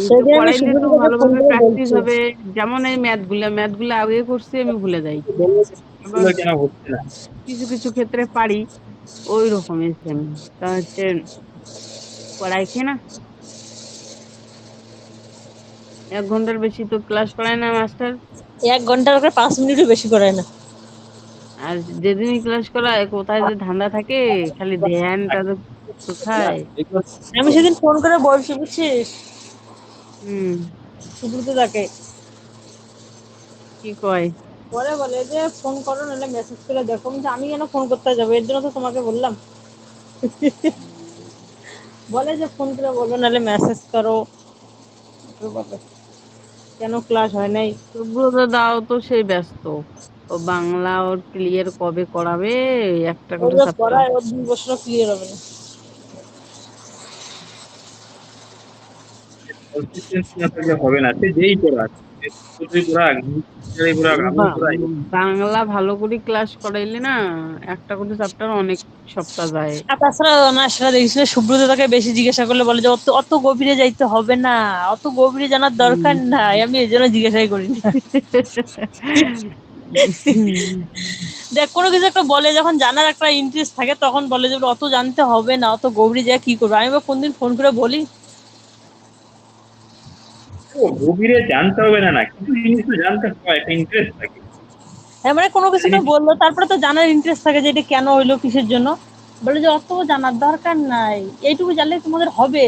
Speaker 3: তো
Speaker 2: সেদিন আমি
Speaker 3: করাইলে তো
Speaker 2: সুব্রতকে ফোন
Speaker 3: ভালোভাবে
Speaker 2: করে
Speaker 3: প্র্যাকটিস
Speaker 2: বলছি।
Speaker 3: হবে। যেমন এই ম্যাথগুলা আগে করছি, আমি ভুলে যাই।
Speaker 1: বলো
Speaker 3: আবার
Speaker 1: এগুলো কেন হচ্ছে না।
Speaker 3: কিছু কিছু ক্ষেত্রে পারি, ওই রকমই সেম। তা হচ্ছে পড়াইছে না, 1 ঘন্টার বেশি তো ক্লাস করায় না মাস্টার।
Speaker 2: 1 ঘন্টার করে 5 মিনিটও বেশি করায় না।
Speaker 3: আর যেদিনই ক্লাস করায় কোথায় যে ধান্দা থাকে, খালি ধ্যানটা তো কোথায়।
Speaker 1: এগুলো
Speaker 2: আমি সেদিন ফোন করে বলছি, বুঝছিস,
Speaker 3: হুম।
Speaker 2: সুব্রত তাকে।
Speaker 3: কি কয়?
Speaker 2: পরে বলে যে ফোন করো, নাহলে মেসেজ করে দেখো। আমি কেন ফোন করতে যাবো, এর জন্য তো তোমাকে বললাম। বলে যে ফোন করে বলো, নাহলে মেসেজ করো। তো বলে, কেন ক্লাস হয় নাই?
Speaker 3: সুব্রত দাও তো সেই ব্যস্ত, ও বাংলা ওর ক্লিয়ার কবে করাবে, একটা
Speaker 2: ওর
Speaker 3: করে
Speaker 2: যে
Speaker 3: চ্যাপ্টার।
Speaker 2: পড়ায়, ওর 2 বছর ক্লিয়ার হবে না।
Speaker 1: কনসিস্টেন্সি না থাকলে হবে না, সে যেই পড়াক, সে যতই পড়াক, যেই পড়াক, আমি পড়াই।
Speaker 3: বাংলা ভালো করে ক্লাস করাইলে না, একটা করে চ্যাপ্টার অনেক সপ্তাহ যায়।
Speaker 2: আর তাছাড়া না, সেটা দেখিস না, সুব্রত তাকে বেশি জিজ্ঞাসা করলে বলে যে অত অত গভীরে যাইতে হবে না, অত গভীরে জানার
Speaker 3: হুম।
Speaker 2: দরকার নাই, আমি এই জন্য জিজ্ঞাসাই করি না। দেখ, কোনো কিছু একটা বলে যখন জানার একটা ইন্টারেস্ট থাকে, তখন বলে যে অত জানতে হবে না, অত গভীরে যা কি করবো। আমি বা কোনদিন ফোন করে বলি?
Speaker 1: ও গভীরে জানতে হবে না, না কিছু জিনিস তো জানতে হয়, একটা ইন্টারেস্ট থাকে।
Speaker 2: হ্যাঁ, মানে কোনো কিছু একটা
Speaker 1: জিনিস
Speaker 2: বললো, তারপরে তো জানার ইন্টারেস্ট থাকে যে এটা কেন হইলো, কিসের জন্য। বলে যে অত জানার দরকার নাই, এইটুকু জানলে তোমাদের হবে।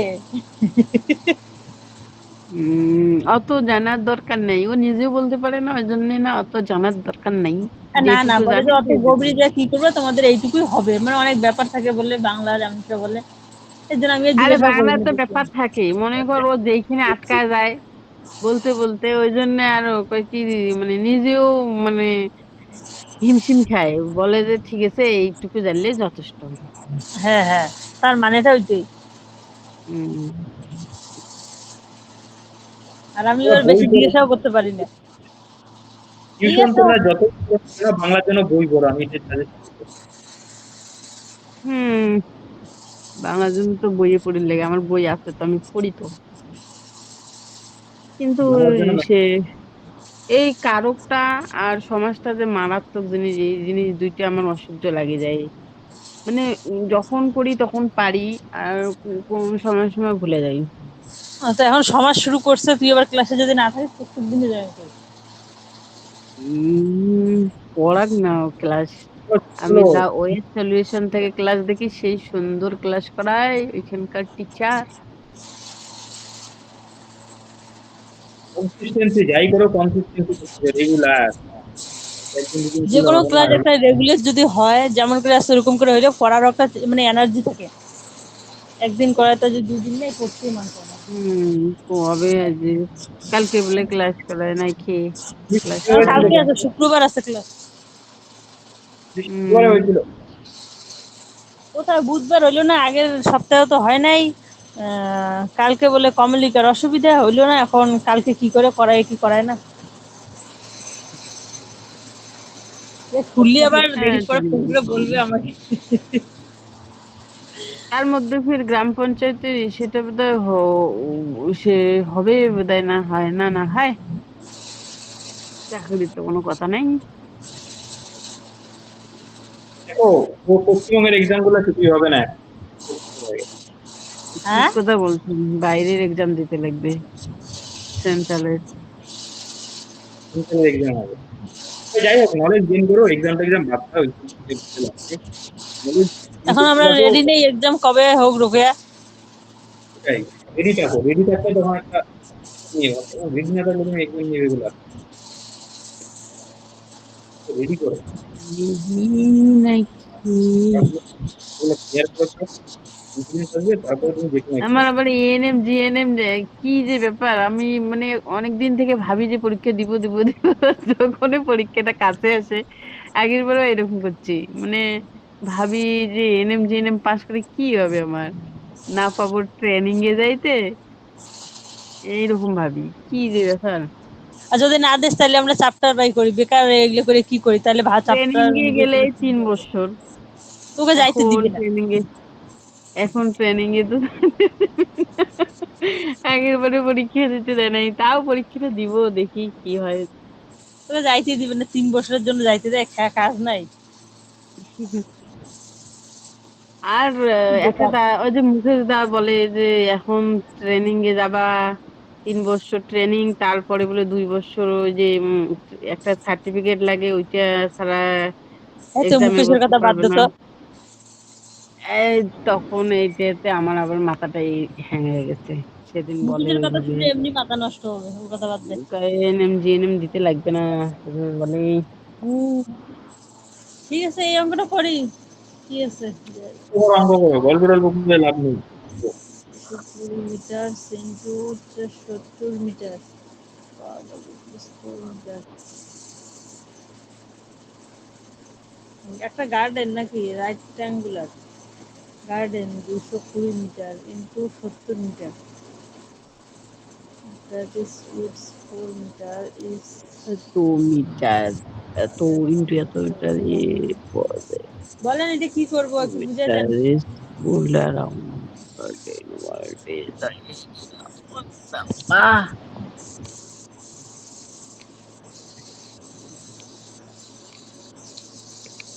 Speaker 3: অত জানার দরকার নেই, ও নিজেও বলতে পারে না, ওই জন্য না অত জানার দরকার নেই।
Speaker 2: না না,
Speaker 3: যেটুকু
Speaker 2: বলে
Speaker 3: জানি
Speaker 2: যে অত
Speaker 3: সেইটুকু।
Speaker 2: গভীরে যা কি করবে, তোমাদের এইটুকুই হবে, মানে অনেক ব্যাপার থাকে বলে, বাংলার এমনটা বলে। এর জন্য আমি আর
Speaker 3: আরে
Speaker 2: জিজ্ঞাসাও করি
Speaker 3: বাংলার
Speaker 2: না
Speaker 3: তো
Speaker 2: বেশি।
Speaker 3: ব্যাপার থাকে, মনে কর ও যেখানে আটকা যায় বলতে বলতে, ওই জন্য আরো কয় কি, মানে নিজেও মানে হিমশিম খায়, বলে যে ঠিক আছে এইটুকু জানলে যথেষ্ট।
Speaker 2: হ্যাঁ হ্যাঁ, তার মানেটা ওইটাই।
Speaker 3: উম,
Speaker 2: আর আমি
Speaker 1: তোমরা
Speaker 2: এবার
Speaker 1: বই
Speaker 2: বেশি
Speaker 1: পড়ো,
Speaker 2: জিজ্ঞাসাও করতে পারি না। ঠিক
Speaker 1: টিউশন
Speaker 2: আছে।
Speaker 1: তোমরা যত করো, বাংলার জন্য বই পড়ো, আমি এটা সাজেস্ট করবো।
Speaker 3: হুম, বাংলার জন্য তো বইয়ে পড়ি লেগে, আমার বই আছে তো, আমি পড়ি তো। কিন্তু
Speaker 1: বাংলার জন্য
Speaker 3: সে এই কারকটা আর সমাজটা যে মারাত্মক জিনিস, এই জিনিস দুইটা আমার অসহ্য লাগে যায়। মানে যখন পড়ি তখন পারি, আর কোন সময় সময় ভুলে যাই।
Speaker 2: তো এখন সমাজ শুরু করছে, তুই আবার ক্লাসে যদি না থাকিস প্রত্যেক দিনই জয়েন করিস।
Speaker 3: উম পড়াক না ক্লাস। আমি
Speaker 1: হলো
Speaker 3: দা ওয়েব সলিউশন থেকে ক্লাস দেখি, সেই সুন্দর ক্লাস করায় ওইখানকার টিচার।
Speaker 1: কনসিস্টেন্সি, যাই করো কনসিস্টেন্সি করতে রেগুলার, একদিন দুদিন
Speaker 2: যে
Speaker 1: করলে
Speaker 2: কোনো
Speaker 1: হবে না।
Speaker 2: ক্লাস একটা রেগুলার যদি হয়, যেমন করে আসছে ওরকম করে হইলে পড়ার একটা মানে এনার্জি থাকে। একদিন করাতে যদি দুদিন নেই পড়তেই মন করে না।
Speaker 3: কবে যে কালকে বলে ক্লাস করায় নাই খেয়ে ক্লাস
Speaker 2: আমার
Speaker 3: করায়
Speaker 2: কালকে
Speaker 3: নাই।
Speaker 2: আছে, শুক্রবার আছে ক্লাস।
Speaker 1: বৃষ্টিবারে
Speaker 3: হম।
Speaker 1: হয়েছিল।
Speaker 2: কোথায় বুধবার হইলো না, আগের সপ্তাহে তো হয় নাই। কালকে বলে কমলিকার অসুবিধা হইলো না, এখন কালকে কি করে করায় কি করায় না। খুললি আবার
Speaker 3: হ্যাঁ,
Speaker 2: দেরি করে ফোন করে বলবে আমাকে।
Speaker 3: তার মধ্যে ফির গ্রাম পঞ্চায়েতে সেটা বোধহয় সে হবে বোধহয়, না হয় না, না হয়। চাকরির তো কোনো কথা নেই।
Speaker 1: দেখো, ও পশ্চিমবঙ্গের এক্সাম গুলো কিছুই হবে না।
Speaker 3: ঠিক
Speaker 2: হ্যাঁ,
Speaker 3: কথা বলছেন, বাইরের এক্সাম দিতে লাগবে, সেন্ট্রালের।
Speaker 1: এক্সাম হবে। তো যাই হোক, নলেজ গেইন করো, এক্সাম টেক্সাম ভাবতে হয় নলেজ
Speaker 2: এখন আমরা
Speaker 1: দেখো।
Speaker 2: রেডি নেই, এক্সাম কবে হোক রোকেয়া।
Speaker 1: এটাই, রেডি থাকো, রেডি থাকলে তখন একটা নিয়ে রেডি না থাকলে তুমি এক্সাম নিয়ে রেগুলার রেডি করো,
Speaker 3: নাকি
Speaker 1: ওগুলো ক্লিয়ার করে দাও, কনফিডেন্স আসবে, তারপরে তুমি যে কোনো এক্সাম।
Speaker 3: আমার আবার এএনএম জিএনএম কি যে ব্যাপার, আমি মানে অনেক দিন থেকে ভাবি যে পরীক্ষা দিব দিব দিব। যখন পরীক্ষাটা কাছে আসে, আগের বারও এরকম করছি। মানে ভাবি যে এএনএম জিএনএম পাস করে কি হবে আমার, না পাবো ট্রেনিং এ যাইতে, এইরকম ভাবি কি যে ব্যাপার।
Speaker 2: আর যদি না দেশ তাহলে আমরা চ্যাপ্টার বাই করি, বেকার এগুলো করে কি করি, তাহলে
Speaker 3: ট্রেনিং
Speaker 2: চ্যাপ্টার
Speaker 3: এ গেলে 3 বছর।
Speaker 2: তোকে যাইতে
Speaker 3: এখন
Speaker 2: দিবি না।
Speaker 3: ট্রেনিং এ এখন ট্রেনিং এ তো আগের বারে পরীক্ষা দিতে দেয় নাই, তাও পরীক্ষাটা দিব, দেখি কি হয়।
Speaker 2: তোকে যাইতে দিবে না, 3 বছরের জন্য যাইতে দেয়, কাজ নাই।
Speaker 3: আর একটা
Speaker 2: বেকার।
Speaker 3: ওই যে মুখেশ দা বলে যে এখন ট্রেনিং এ যাবা, 3 বছর ট্রেনিং, তারপরে বলে 2 বছর ওই যে একটা সার্টিফিকেট লাগে, ওইটা ছাড়া
Speaker 2: এই তো
Speaker 3: এক্সামে
Speaker 2: মুকেশের
Speaker 3: বসতে
Speaker 2: কথা বাদ
Speaker 3: পারবে
Speaker 2: দে
Speaker 3: না।
Speaker 2: তো।
Speaker 3: এই তখন এইটাতে আমার আবার মাথাটাই হ্যাং হয়ে গেছে, সেদিন বলে
Speaker 2: মুকেশের কথা
Speaker 3: ওইভাবে।
Speaker 2: শুনলে এমনি মাথা নষ্ট হবে, ওর কথা বাদ দে।
Speaker 3: এএনএম জিএনএম দিতে লাগবে না, এভাবে বলে।
Speaker 2: হুম, ঠিক আছে এই অঙ্কটা করি। কি আছে?
Speaker 1: বড় অঙ্ক করো, গল্প টল্প করে লাভ নেই।
Speaker 2: 20 মিটার ইন্টু 70 মিটার, একটা গার্ডেন নাকি right triangular garden 220 metre into 70 metre, that is its 4 metre is
Speaker 3: এত মিটার, এত ইন্টু এত মিটার,
Speaker 2: বলেন এটা কি করবো একটু বুঝে দেন।
Speaker 3: meter is pulled around certain voltage. Ah,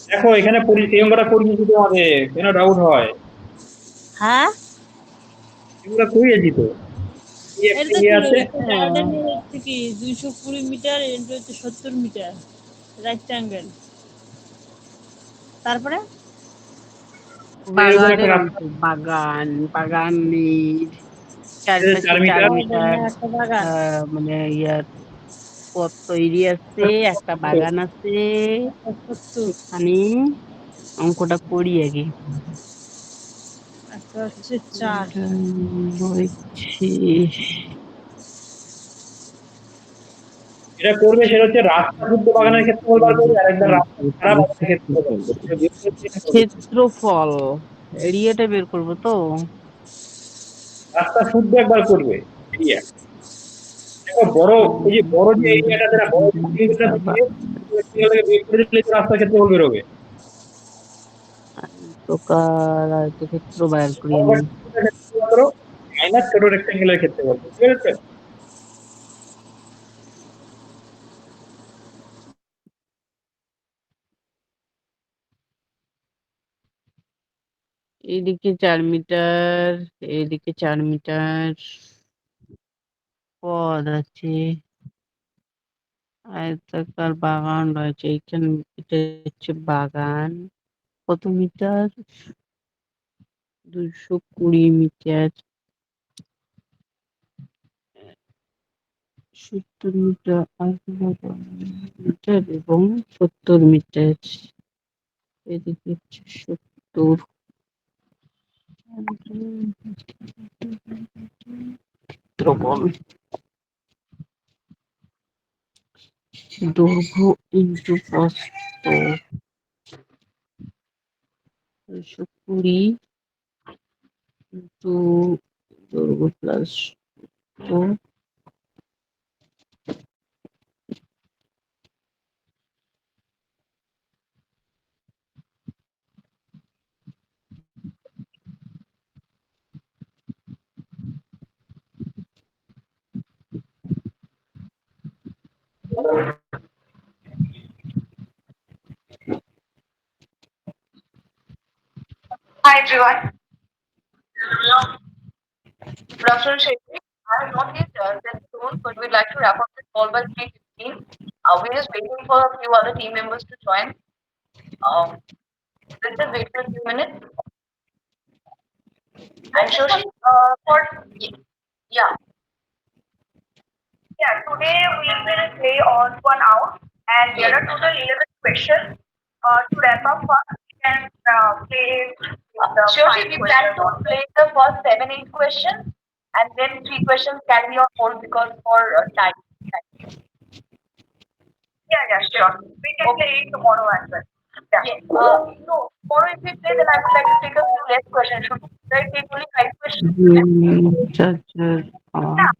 Speaker 1: দেখো এখানে এই অঙ্কটা করিয়েছি তোমাদের, কেন ডাউট হয়?
Speaker 2: হ্যাঁ,
Speaker 1: এগুলো করিয়েছি তো, এই
Speaker 2: এটা
Speaker 1: একটা
Speaker 2: তো
Speaker 1: ইয়ে
Speaker 2: ছিল
Speaker 1: আছে।
Speaker 2: একটা গার্ডেনের হচ্ছে কি 220 মিটার ইন্টু হচ্ছে 70 মিটার, রাইট ট্রায়াঙ্গেল। তারপরে
Speaker 1: এরকম একটা
Speaker 3: বাগানের অংশ,
Speaker 1: রাস্তা,
Speaker 3: বাগান, বাগানের
Speaker 1: এটা
Speaker 3: চারপাশে 4
Speaker 1: 4 মিটার।
Speaker 2: গার্ডেন না
Speaker 3: মিটার
Speaker 2: একটা বাগান।
Speaker 3: মানে ইয়ার পথ তৈরি আছে, একটা বাগান আছে,
Speaker 2: একটা 70,
Speaker 3: সেখানে অঙ্কটা করি আগে।
Speaker 2: একটা হচ্ছে 4।
Speaker 3: বলছি
Speaker 1: যেটা করবে সেটা হচ্ছে রাস্তা শুদ্ধ বাগানের ক্ষেত্রফল বার করবে, আর একবার রাস্তা ছাড়া বাগানের ক্ষেত্রফল বার করবে। এটা বের করে চেঞ্জ করবে।
Speaker 3: ক্ষেত্রফল এরিয়াটা বের করবো তো।
Speaker 1: রাস্তা শুদ্ধ একবার করবে এরিয়া। দেখো বড়, এই যে বড় যে এরিয়াটা যেটা বড় রেক্টেঙ্গেলটা থাকে, রেক্টেঙ্গেলটাকে বের করে দিলে তো রাস্তার ক্ষেত্রফল বেরোবে।
Speaker 3: প্রকার আয়তক্ষেত্র বাইর করি
Speaker 1: বড়
Speaker 3: আমি।
Speaker 1: রেক্টেঙ্গেলের ক্ষেত্রফল করো মাইনাস ছোট রেক্টেঙ্গেলের ক্ষেত্রফল, বুঝতে পেরেছো?
Speaker 3: এইদিকে 4 মিটার, এইদিকে 4 মিটার পদ আছে, আয়তাকার বাগান রয়েছে এইখানে। এটা হচ্ছে বাগান। কত মিটার? 220 মিটার, 70 মিটার, 8 মিটার এবং 70 মিটার। এদিকে হচ্ছে 70। ক্ষেত্রফল দৈর্ঘ্য ইন্টু প্রস্থ 220 ইন্টু দৈর্ঘ্য plus
Speaker 4: Hi everyone. Good afternoon, Shakti. I have not yet set soon, but we'd like to wrap up this call by 3:15. We're just waiting for a few other team members to join. Let's just wait for a few minutes. And Shoshi, yeah, yeah, today we will play on 1 hour and there are total 11 questions. To wrap up first, we can play sure, we plan to play the first 7, 8 questions and then 3 questions can be on hold because for time. Yeah, yeah, sure. We can play it tomorrow as well. Yeah. No, tomorrow if we play, then I would like to take a few less questions. Should I take only 5 questions? Yeah.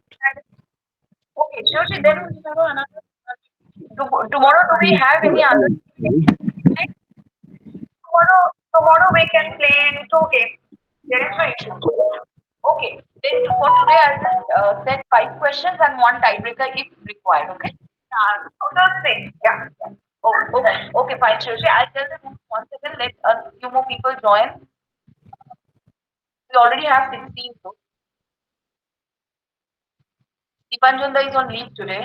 Speaker 4: Okay, sure. Then we have another. Tomorrow, do we have any other? Tomorrow we can play 2 games. There is no issue. Okay. Then for today, I'll just set 5 questions and one tiebreaker if required. Okay. Thursday. Yeah. Oh, okay. Okay, fine, Shoshi. I'll tell them one second. Let a few more people join. We already have 16. So Dipanjanda is on leave today.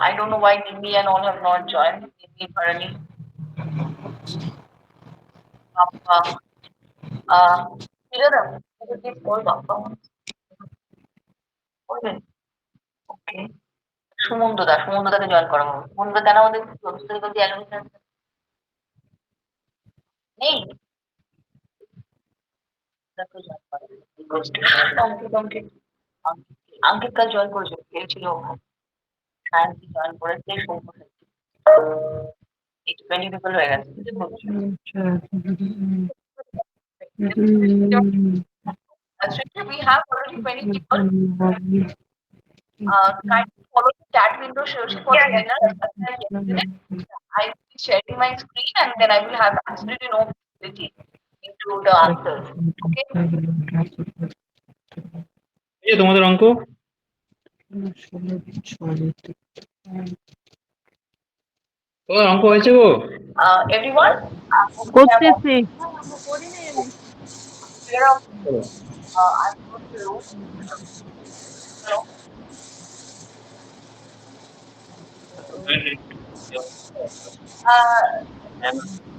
Speaker 4: I don't know why Nimi and all have not joined. Nimi, Bharani. Kiran, please hold on. Okay. সুমন্তদাকে join করা হবে। সুমন্ত কেন আমাদের নেই? অঙ্কিত কাল join করেছে, খেলছিল, science join করেছে, একটু 20 পিপল হয়ে গেছে। We have already 20 people. Kindly follow the chat window, Shoshi, for the winner. I will be sharing my screen and then I will have absolutely no visibility into the answers. Okay.
Speaker 1: এই যে তোমাদের অঙ্ক তোমার অঙ্ক হয়েছে গো?
Speaker 4: Everyone,
Speaker 3: করতেছি।
Speaker 4: I'm going to do. Hello.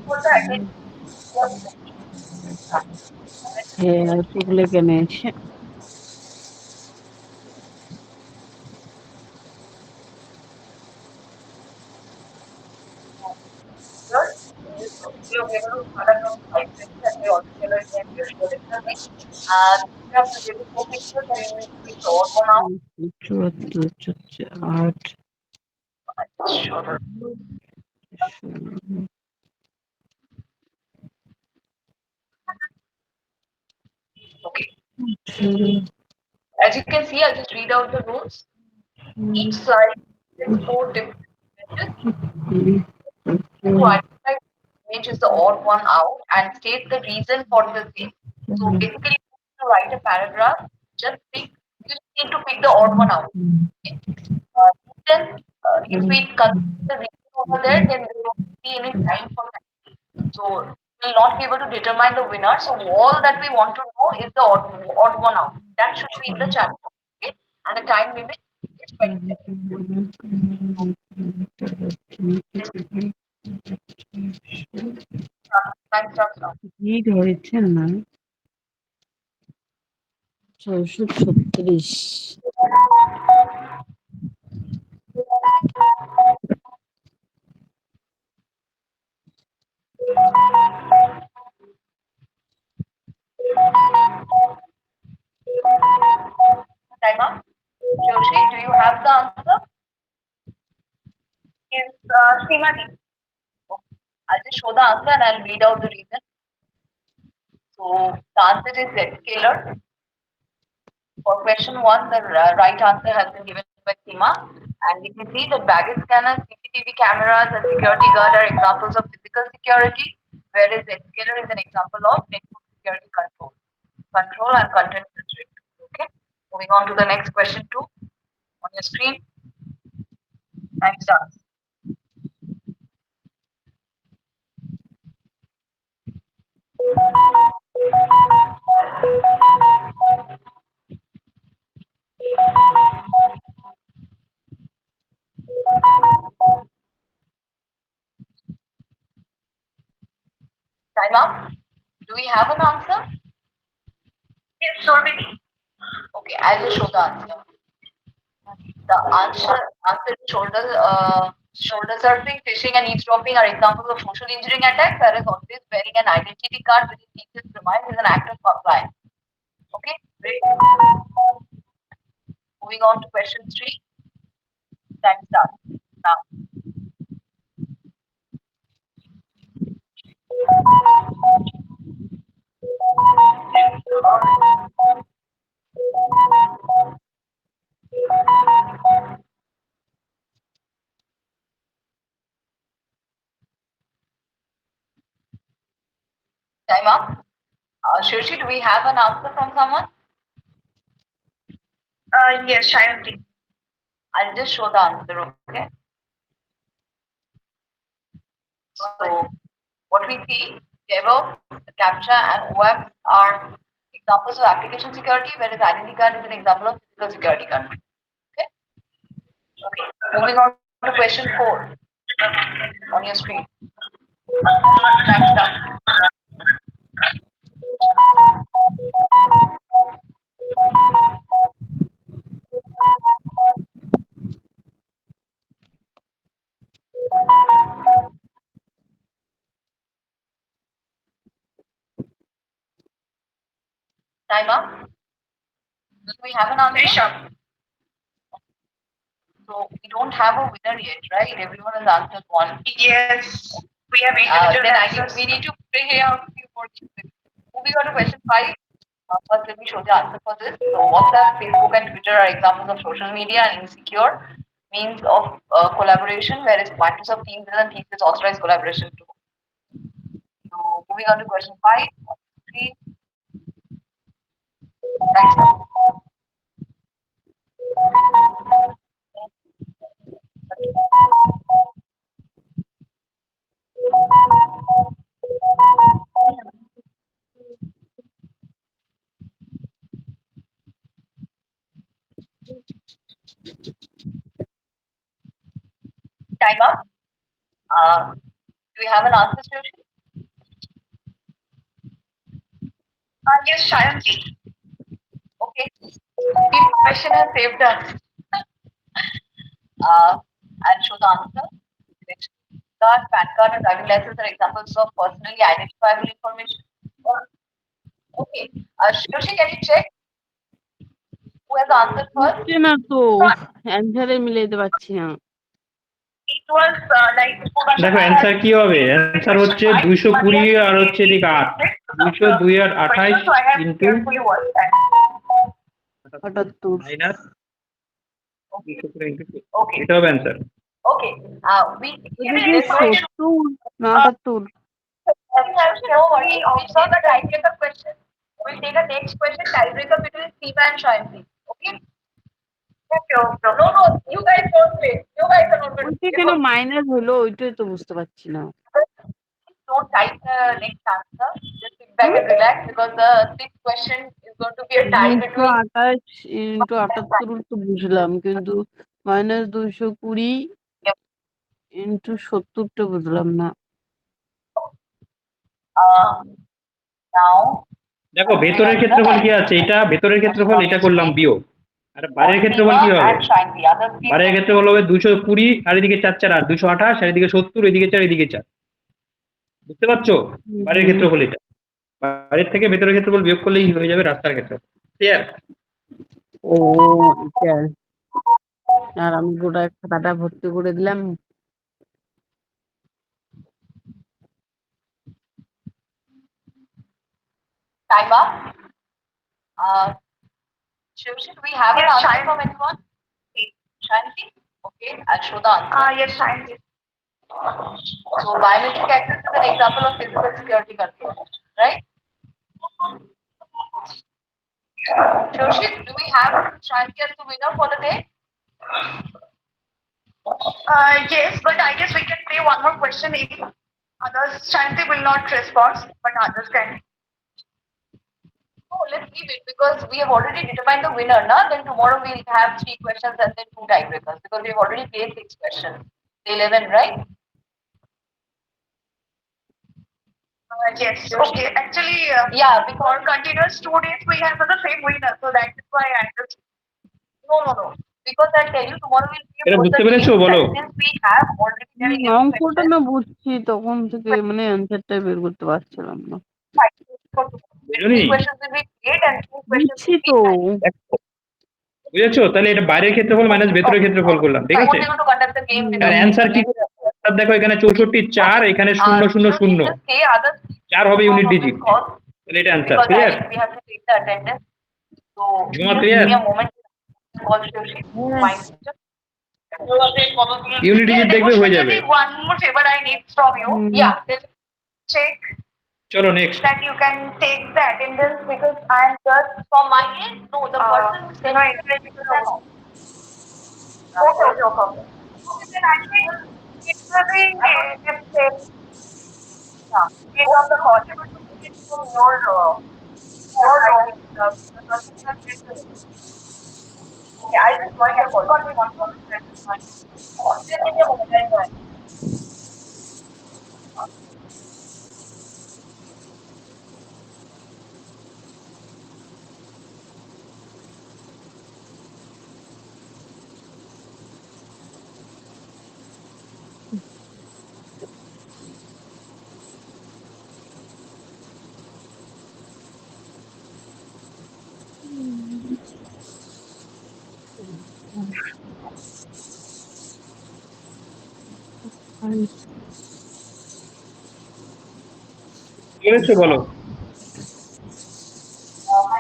Speaker 4: What the heck?
Speaker 3: হ্যাঁ, সেগুলো কেন এসে
Speaker 4: Now.
Speaker 3: 74, 8
Speaker 4: Sure. Okay. As you can see, I'll just read out the rules. Each slide has four different images. To identify which image is the odd one out and state the reason for the same. So basically, to write a paragraph, just pick, you just need to pick the odd one out. Okay? Then, if we consider the reason over there, then there will not be any time for that. So we'll not be able to determine the winner. So all that we want to know is the odd one out. That should be in the chapter. Okay? And the time limit is 20 seconds. Time starts now.
Speaker 3: কি ধরেছেন না 636
Speaker 4: Time up. Joshi, do you have the answer? Yes, Srimati. Okay. I'll just show the answer and I'll read out the reason. So the answer is Z scalar. For question one, the right answer has been given by Seema. And we can see that baggage scanners, CCTV cameras, and security guard are examples of physical security, whereas Zscaler is an example of network security control and content filtering. Okay. Moving on to the next question two on your screen. Time starts. Time up. Do we have an answer? Yes, Sorvini. Okay, I'll just show the answer. The answer is shoulder surfing, phishing, and eavesdropping are examples of social engineering attacks. Whereas always wearing an identity card with details premise is an act of compliance. Okay, great. Moving on to question three. Time starts now. Time up. Shirshi, do we have an answer from someone? Yes, Shayanti. I'll just show the answer, okay? So, what we see, DevOps, CAPTCHA, and OAuth are examples of application security, whereas identity card is an example of physical security card. Okay? Okay. Moving on to question 4 on your screen. Time start. Time up. Do we have an answer? Sure. So we don't have a winner yet, right? Everyone has answered one. Yes, we have then I think we need to figure out a few more things. Moving on to question 5. First, let me show the answer for this. So WhatsApp, Facebook, and Twitter are examples of social media and insecure means of collaboration, whereas Microsoft Teams and Teams is authorized collaboration too. So moving on to question 5. 3. Thanks. Time up. Do we have an answer, Sushi? Yes, Shayanti. Okay. The question has saved us. I'll show the answer. Which card, PAN card, and driving license are examples of personally identifiable information. Okay. Sushi, can you check who has answered first?
Speaker 3: হচ্ছে না তো অ্যান্সারে মিলাইতে পারছি না
Speaker 4: it was like
Speaker 1: দেখো answer কি হবে, answer হচ্ছে 220 আর হচ্ছে এদিকে 8, 202 আর 28
Speaker 4: so I have
Speaker 1: into
Speaker 4: carefully watched that.
Speaker 3: 78
Speaker 1: minus 220 into 2,
Speaker 4: Okay.
Speaker 1: এটা হবে অ্যান্সার।
Speaker 4: Okay. We
Speaker 3: ওদিকে
Speaker 4: this question.
Speaker 3: 70 না 78
Speaker 4: No worry. Also the tiebreaker question. We'll take a next question. Tiebreaker between Siva and Shayanti. Okay. Okay. No, no. You guys don't play. You guys are not going to
Speaker 3: ওইটা
Speaker 4: play.
Speaker 3: কেন minus হলো ওইটাই তো বুঝতে পারছি না।
Speaker 4: Don't type the next answer. Just sit back and relax because the sixth question is going to be a tie between.
Speaker 3: 228 × 78 তো বুঝলাম, কিন্তু -220 × 70টা বুঝলাম না।
Speaker 4: Now.
Speaker 1: দেখো ভেতরের ক্ষেত্রফল কি আছে, এটা ভেতরের ক্ষেত্রফল, এটা করলাম বিয়োগ, আর বাইরের ক্ষেত্রফল কি হবে,
Speaker 4: And Shayanti. Other three.
Speaker 1: বাইরের ক্ষেত্রফল হবে 220 আর এদিকে 4 4 8, 228 আর এদিকে 70, এদিকে 4 এদিকে 4, বুঝতে পারছো? বাইরের ক্ষেত্রফল এটা, বাইরের থেকে ভেতরের ক্ষেত্রফল বিয়োগ করলেই হয়ে যাবে রাস্তার ক্ষেত্রফল। ক্লিয়ার?
Speaker 3: ও এটা, আর আমি গোটা খাতাটা ভর্তি করে দিলাম।
Speaker 4: Time up. Should we have an answer from anyone? Shanti? Okay, I'll show the answer. Yes, Shanti. So biometric access is an example of physical security control, right? Shoshit, do we have Shanti as the winner for the day? Yes, but I guess we can play one more question if others. Shanti will not respond, but others can. Oh, let's leave it because we have already determined the winner, na? Then tomorrow we'll have 3 questions and then 2 tiebreakers because we've already played 6 questions. 11, right? Yes. Okay. Actually, yeah, because for continuous 2 days we have the same winner, so that is why I just. No. Because I'll tell you tomorrow we'll play
Speaker 1: এটা
Speaker 4: both
Speaker 1: বুঝতে
Speaker 4: the
Speaker 1: পেরেছো
Speaker 4: games
Speaker 1: বলো?
Speaker 4: and since we have already done
Speaker 3: অঙ্কটা না বুঝছি তখন থেকে, মানে অ্যান্সারটাই বের করতে পারছিলাম না।
Speaker 1: বুঝলি?
Speaker 4: 3 questions will be played and 2 questions
Speaker 3: বুঝছি
Speaker 4: will be
Speaker 3: তো।
Speaker 1: বুঝেছো? তাহলে এটা বাইরের ক্ষেত্রফল মাইনাস ভেতরের ক্ষেত্রফল করলাম, ঠিক আছে?
Speaker 4: only going to conduct the game with
Speaker 1: আর অ্যান্সার কি হবে? অর্থাৎ দেখো এখানে 64 4, এখানে 0 0 0, 4 হবে ইউনিট ডিজিট, তাহলে এটা answer. Clear?
Speaker 4: we have to take the attendance. So
Speaker 1: জমা
Speaker 4: give
Speaker 1: clear?
Speaker 4: me a moment. Call Shoshi. Mind.
Speaker 1: Unit digit দেখবে হয়ে যাবে।
Speaker 4: One more favor I need from you. Yeah. Check
Speaker 1: চলো next.
Speaker 4: that you can take the attendance because I am just from my end. No, the person who said okay. Then I think it will be if they take on the call. From your okay, I just joined your call. Got me one call. Just give me a moment. I'll join.
Speaker 1: বুঝেছো বলো?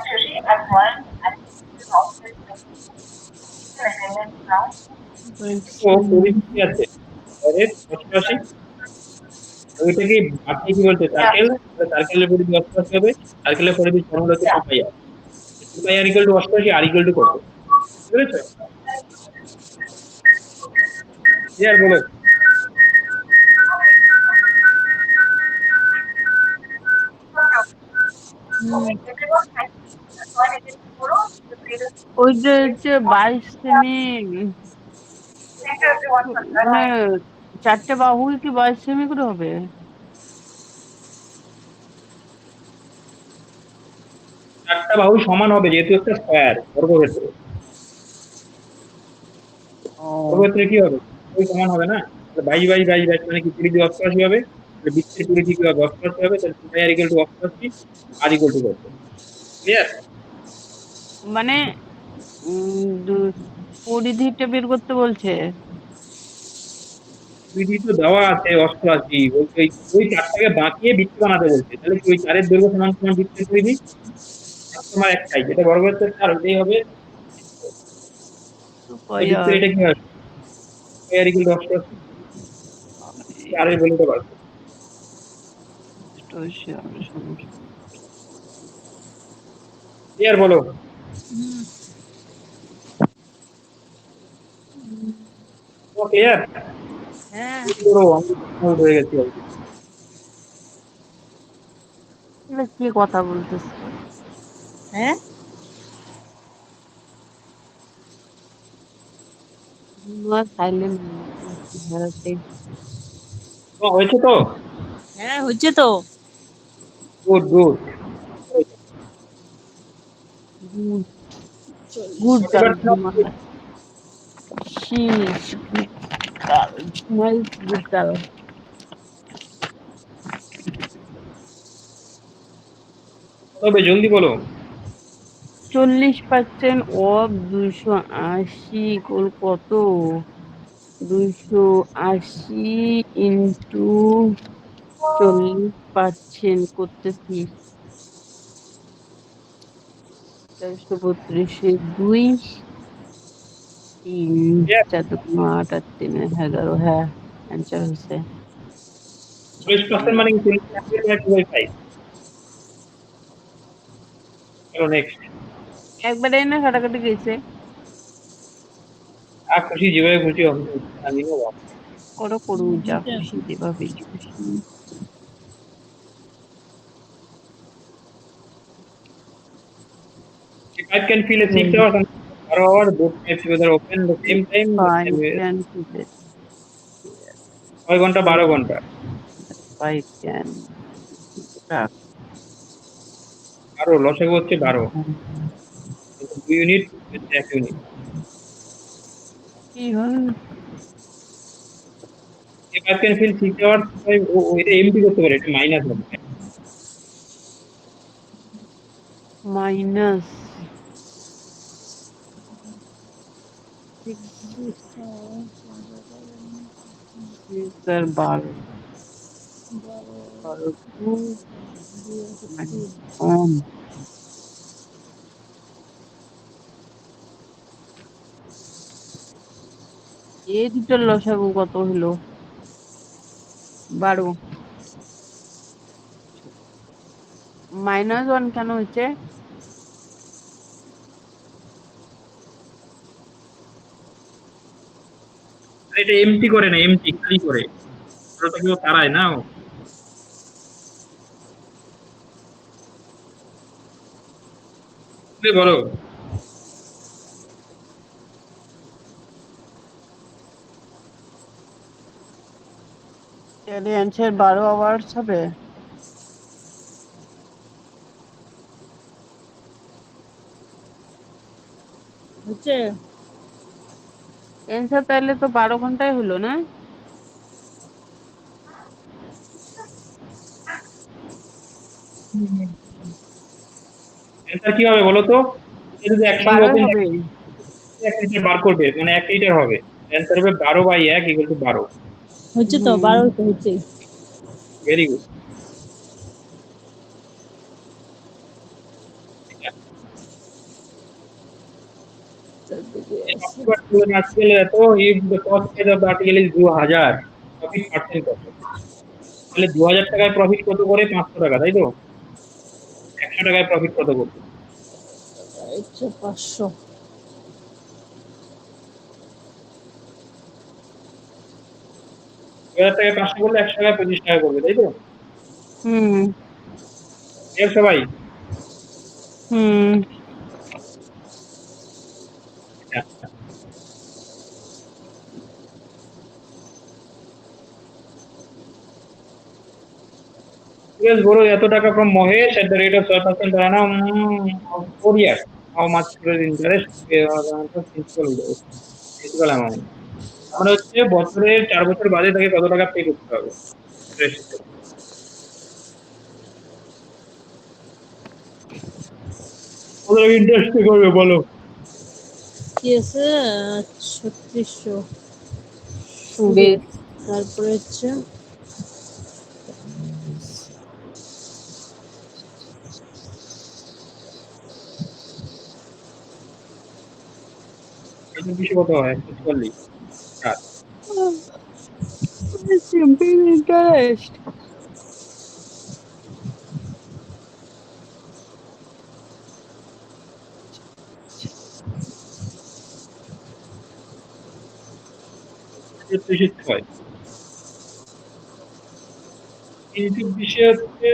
Speaker 4: Shashi, as one, I think attendance now.
Speaker 1: ও পরিস্থিতি আছে direct 88, ওইটা কি আপনি কি বলতে circle, সার্কেলের পরিধি 88 হবে, সার্কেলের পরিধি ফর্মুলা হচ্ছে 2 pi r, 2 pi r equal to 88, r equal to কত? বুঝেছো? ক্লিয়ার বলো?
Speaker 3: ওইটা হচ্ছে 22 সেমি, মানে 4টে বাহুই কি 22 সেমি করে হবে?
Speaker 1: চারটা বাহু সমান হবে যেহেতু একটা স্কয়ার বর্গক্ষেত্র। বর্গক্ষেত্রে কি হবে? ওই সমান হবে না? তাহলে 22 মানে কি পরিধি 88 হবে, তাহলে বৃত্তের পরিধি কি হবে? 88 হবে, তাহলে 2 pi r equal to 88, r equal to কত? ক্লিয়ার?
Speaker 3: মানে পরিধিটা বের করতে বলছে।
Speaker 1: বিধি তো দেওয়া আছে 88, বলছে ওই চারটাকে বাঁকিয়ে বৃত্ত বানাতে বলছে, তাহলে কি ওই চারের দৈর্ঘ্য সমান সমান বৃত্তের পরিধি? আর তোমার একটাই, যেটা বর্গক্ষেত্রের চার ওইটাই হবে বৃত্ত। এই বৃত্তের এটা কি হবে? স্কয়ার ইকুয়াল টু 88, চারের ভ্যালুটা বার করো। ক্লিয়ার বলো? ক্লিয়ার?
Speaker 2: হ্যাঁ
Speaker 1: করো, আমি আউট হয়ে গেছি already।
Speaker 3: কি কথা বলতেছে?
Speaker 2: হ্যাঁ
Speaker 3: সাইলেন্ট
Speaker 1: হয়েছে তো?
Speaker 2: হ্যাঁ হচ্ছে তো।
Speaker 1: Good good.
Speaker 3: গুড
Speaker 1: এবার
Speaker 3: girl. She is good girl. Nice good girl.
Speaker 1: তবে জলদি বলো।
Speaker 3: 40% অফ 280 ইকুয়াল কত? 280 ইন্টু 40% করতেছি 432 2 3 4 8 আর 3 11। হ্যাঁ অ্যান্সার হয়েছে।
Speaker 1: 40% মানে কি 40%/2/5? চলো নেক্সট।
Speaker 3: একবারে না কাটাকাটি গেছে।
Speaker 1: আর খুশি যেভাবে খুশি হবে, আমি নেবো।
Speaker 3: করো করু যা খুশি যেভাবে খুশি।
Speaker 1: If I can feel a 6 hours and 4 hours, both types whether open the same time, the
Speaker 3: Five
Speaker 1: same way,
Speaker 3: can feel it.
Speaker 1: 6 ঘন্টা 12 ঘন্টা।
Speaker 3: Five can.
Speaker 1: আরো লসাগু হচ্ছে 12, 2 ইউনিট 1 ইউনিট।
Speaker 3: কি হল?
Speaker 1: If I can feel 6 hours, এটা MT করতে পারে, এটা মাইনাস হবে।
Speaker 3: মাইনাস আর 12 কম। এই দুটোর লসাগু কত হলো? 12। -1 কেন হচ্ছে?
Speaker 1: এটা এমটি করে না, এমটি খালি করে, ওটা তো কেউ তারায় না। তুমি বলো।
Speaker 3: তাহলে অ্যান্সার 12 আওয়ার্স হবে।
Speaker 2: হচ্ছে
Speaker 3: অ্যান্সার তাহলে তো 12 ঘন্টায় হলো না?
Speaker 1: অ্যান্সার কি হবে বলো তো? এটা যদি একসঙ্গে
Speaker 3: 12
Speaker 1: ওপেন
Speaker 3: হবে।
Speaker 1: 1 লিটার বার করবে, মানে 1 লিটার হবে, অ্যান্সার হবে 12/1 = 12।
Speaker 2: হচ্ছে তো 12 তো হচ্ছে।
Speaker 1: Very good. তো if the cost price of the article is 2000, profit percent কত? তাহলে 2000 টাকায় প্রফিট কত করে? 500 টাকা, তাই তো? 100 টাকায় প্রফিট কত করবে?
Speaker 2: 500।
Speaker 1: 2000 টাকায় 500 করলে 100 টাকায় 25 টাকা করবে, তাই তো?
Speaker 3: হুম
Speaker 1: এর সবাই
Speaker 3: হুম
Speaker 1: Yes, borrow এত টাকা from Mohesh at the rate of 12% per annum of 4 years. How much is interest principal amount? মানে হচ্ছে বছরে 4 বছর বাদে তাকে কত টাকা পে করতে হবে ইন্টারেস্ট হিসেবে। কত টাকা ইন্টারেস্ট পে করবে বলো?
Speaker 2: কি আছে 3600।
Speaker 3: বেশ
Speaker 2: তারপরে হচ্ছে
Speaker 1: এটা বেশি কত হয় 144 4
Speaker 3: সিম্পল ইন্টারেস্ট।
Speaker 1: 306 320 হচ্ছে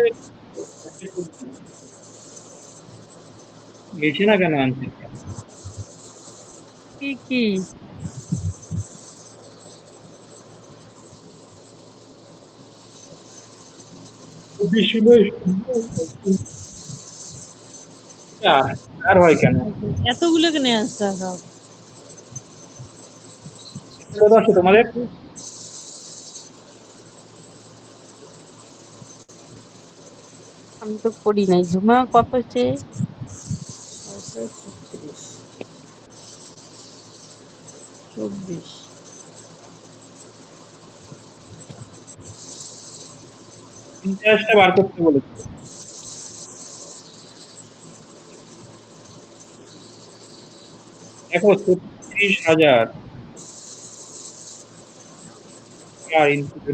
Speaker 1: মিলছে না কেন আনসারটা?
Speaker 3: কি কি?
Speaker 1: 24 ছিল আর আর হয় কেন?
Speaker 2: এতগুলো কেন অ্যান্সার সব?
Speaker 1: কত আছে তোমাদের?
Speaker 3: আমি তো করি নাই। ঝুমা কত হচ্ছে?
Speaker 2: 24
Speaker 1: ইন্টারেস্টটা বার করতে বলেছে। দেখো 36,000 আর ইনপুট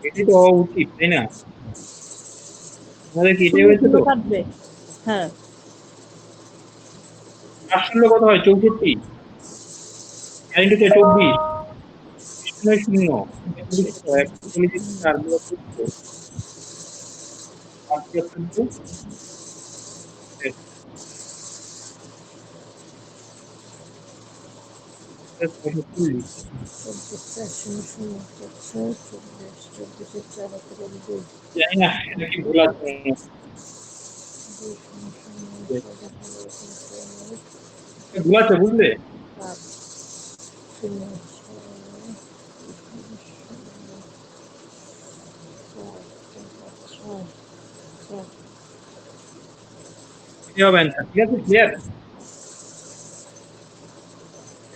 Speaker 1: এটাই তো হওয়া উচিত, তাই না? আমাদের কি এটাই
Speaker 2: শূন্য
Speaker 1: হয়েছে
Speaker 2: শূন্য
Speaker 1: তো?
Speaker 2: কাটবে। হ্যাঁ,
Speaker 1: 4 শূন্য কত হয়? 64 আর ইন্টু 24 শূন্য শূন্য 41 4
Speaker 2: শূন্য শূন্য হচ্ছে 24, 24 4 হাতে করে 2,
Speaker 1: জানি না এটা কি ভুল আছে।
Speaker 2: 2 শূন্য শূন্য
Speaker 1: ভুল আছে বুঝলে?
Speaker 2: 7 শূন্য 6
Speaker 1: এটাই হবে অ্যান্সার। ঠিক আছে, ক্লিয়ার?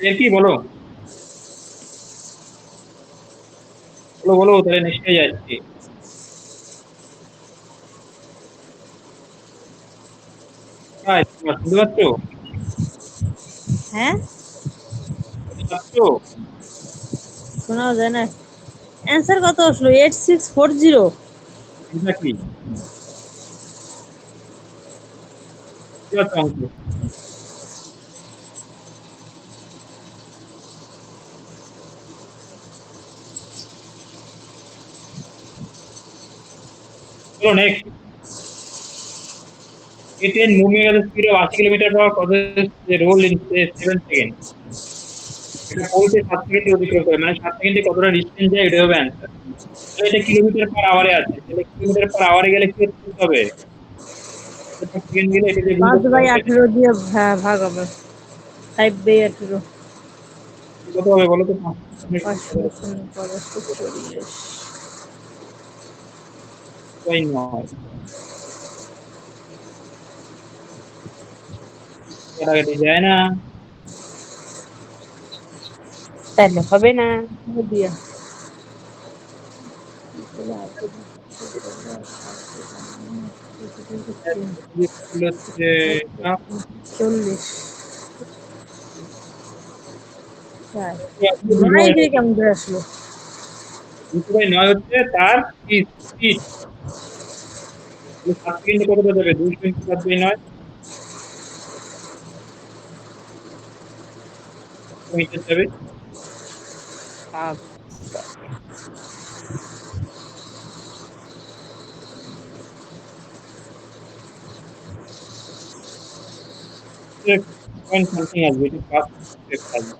Speaker 1: এর কি বলো বলো বলো, তাহলে নিশ্চয়ই যাচ্ছি। হ্যাঁ, তোমরা শুনতে পাচ্ছ?
Speaker 2: হ্যাঁ,
Speaker 1: শুনতে পাচ্ছ?
Speaker 2: শোনাও যায় না। অ্যান্সার কত আসলো? 8640।
Speaker 1: এটা কি? কি আছে অঙ্ক? চলো next. A train moving at the speed of 80 kilometre per hour causes a roll in say 7 second. এটা পৌঁছে 7 সেকেন্ডে অতিক্রম করে, মানে 7 সেকেন্ডে কতটা ডিস্টেন্স যায় এটা হবে অ্যান্সার। তাহলে এটা কিলোমিটার পার আওয়ারে আছে, তাহলে কিলোমিটার পার আওয়ারে গেলে কি করতে হবে? কত সেকেন্ড গেলে এটা দিয়ে গুণ করতে হবে, তাই না?
Speaker 2: 5/18 দিয়ে ভাগ হবে। 5/18
Speaker 1: কত হবে বলো তো?
Speaker 2: 5 শূন্য শূন্য 40।
Speaker 1: তাই নয়, কাটাকাটি যায় না।
Speaker 3: তাহলে হবে না।
Speaker 2: দিয়া
Speaker 1: হচ্ছে এটা।
Speaker 2: 40 নয় দিয়ে কেমন করে আসলো?
Speaker 1: 2/9 হচ্ছে তার স্পিড। 7 সেকেন্ডে কতটা যাবে? 2 ইন্টু 7/9 মিটার যাবে। পয়েন্ট সামথিং আসবে, এটা ফার্স্ট স্টেপ আসবে।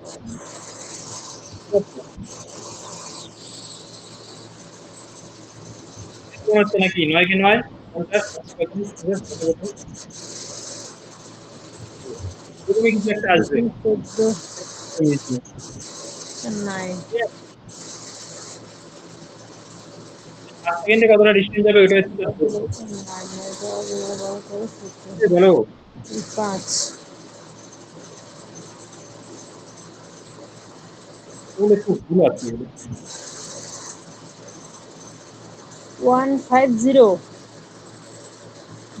Speaker 1: এরকম হচ্ছে নাকি? 9 কে 9 50 কত কত কত এরকমই কিছু একটা আসবে।
Speaker 2: 14 9
Speaker 1: 7 সেকেন্ডে কতটা ডিস্টেন্স যাবে ওইটা হচ্ছে তার প্রশ্ন। বলো
Speaker 2: 5
Speaker 1: এগুলো খুব ভুল আছে।
Speaker 2: 150।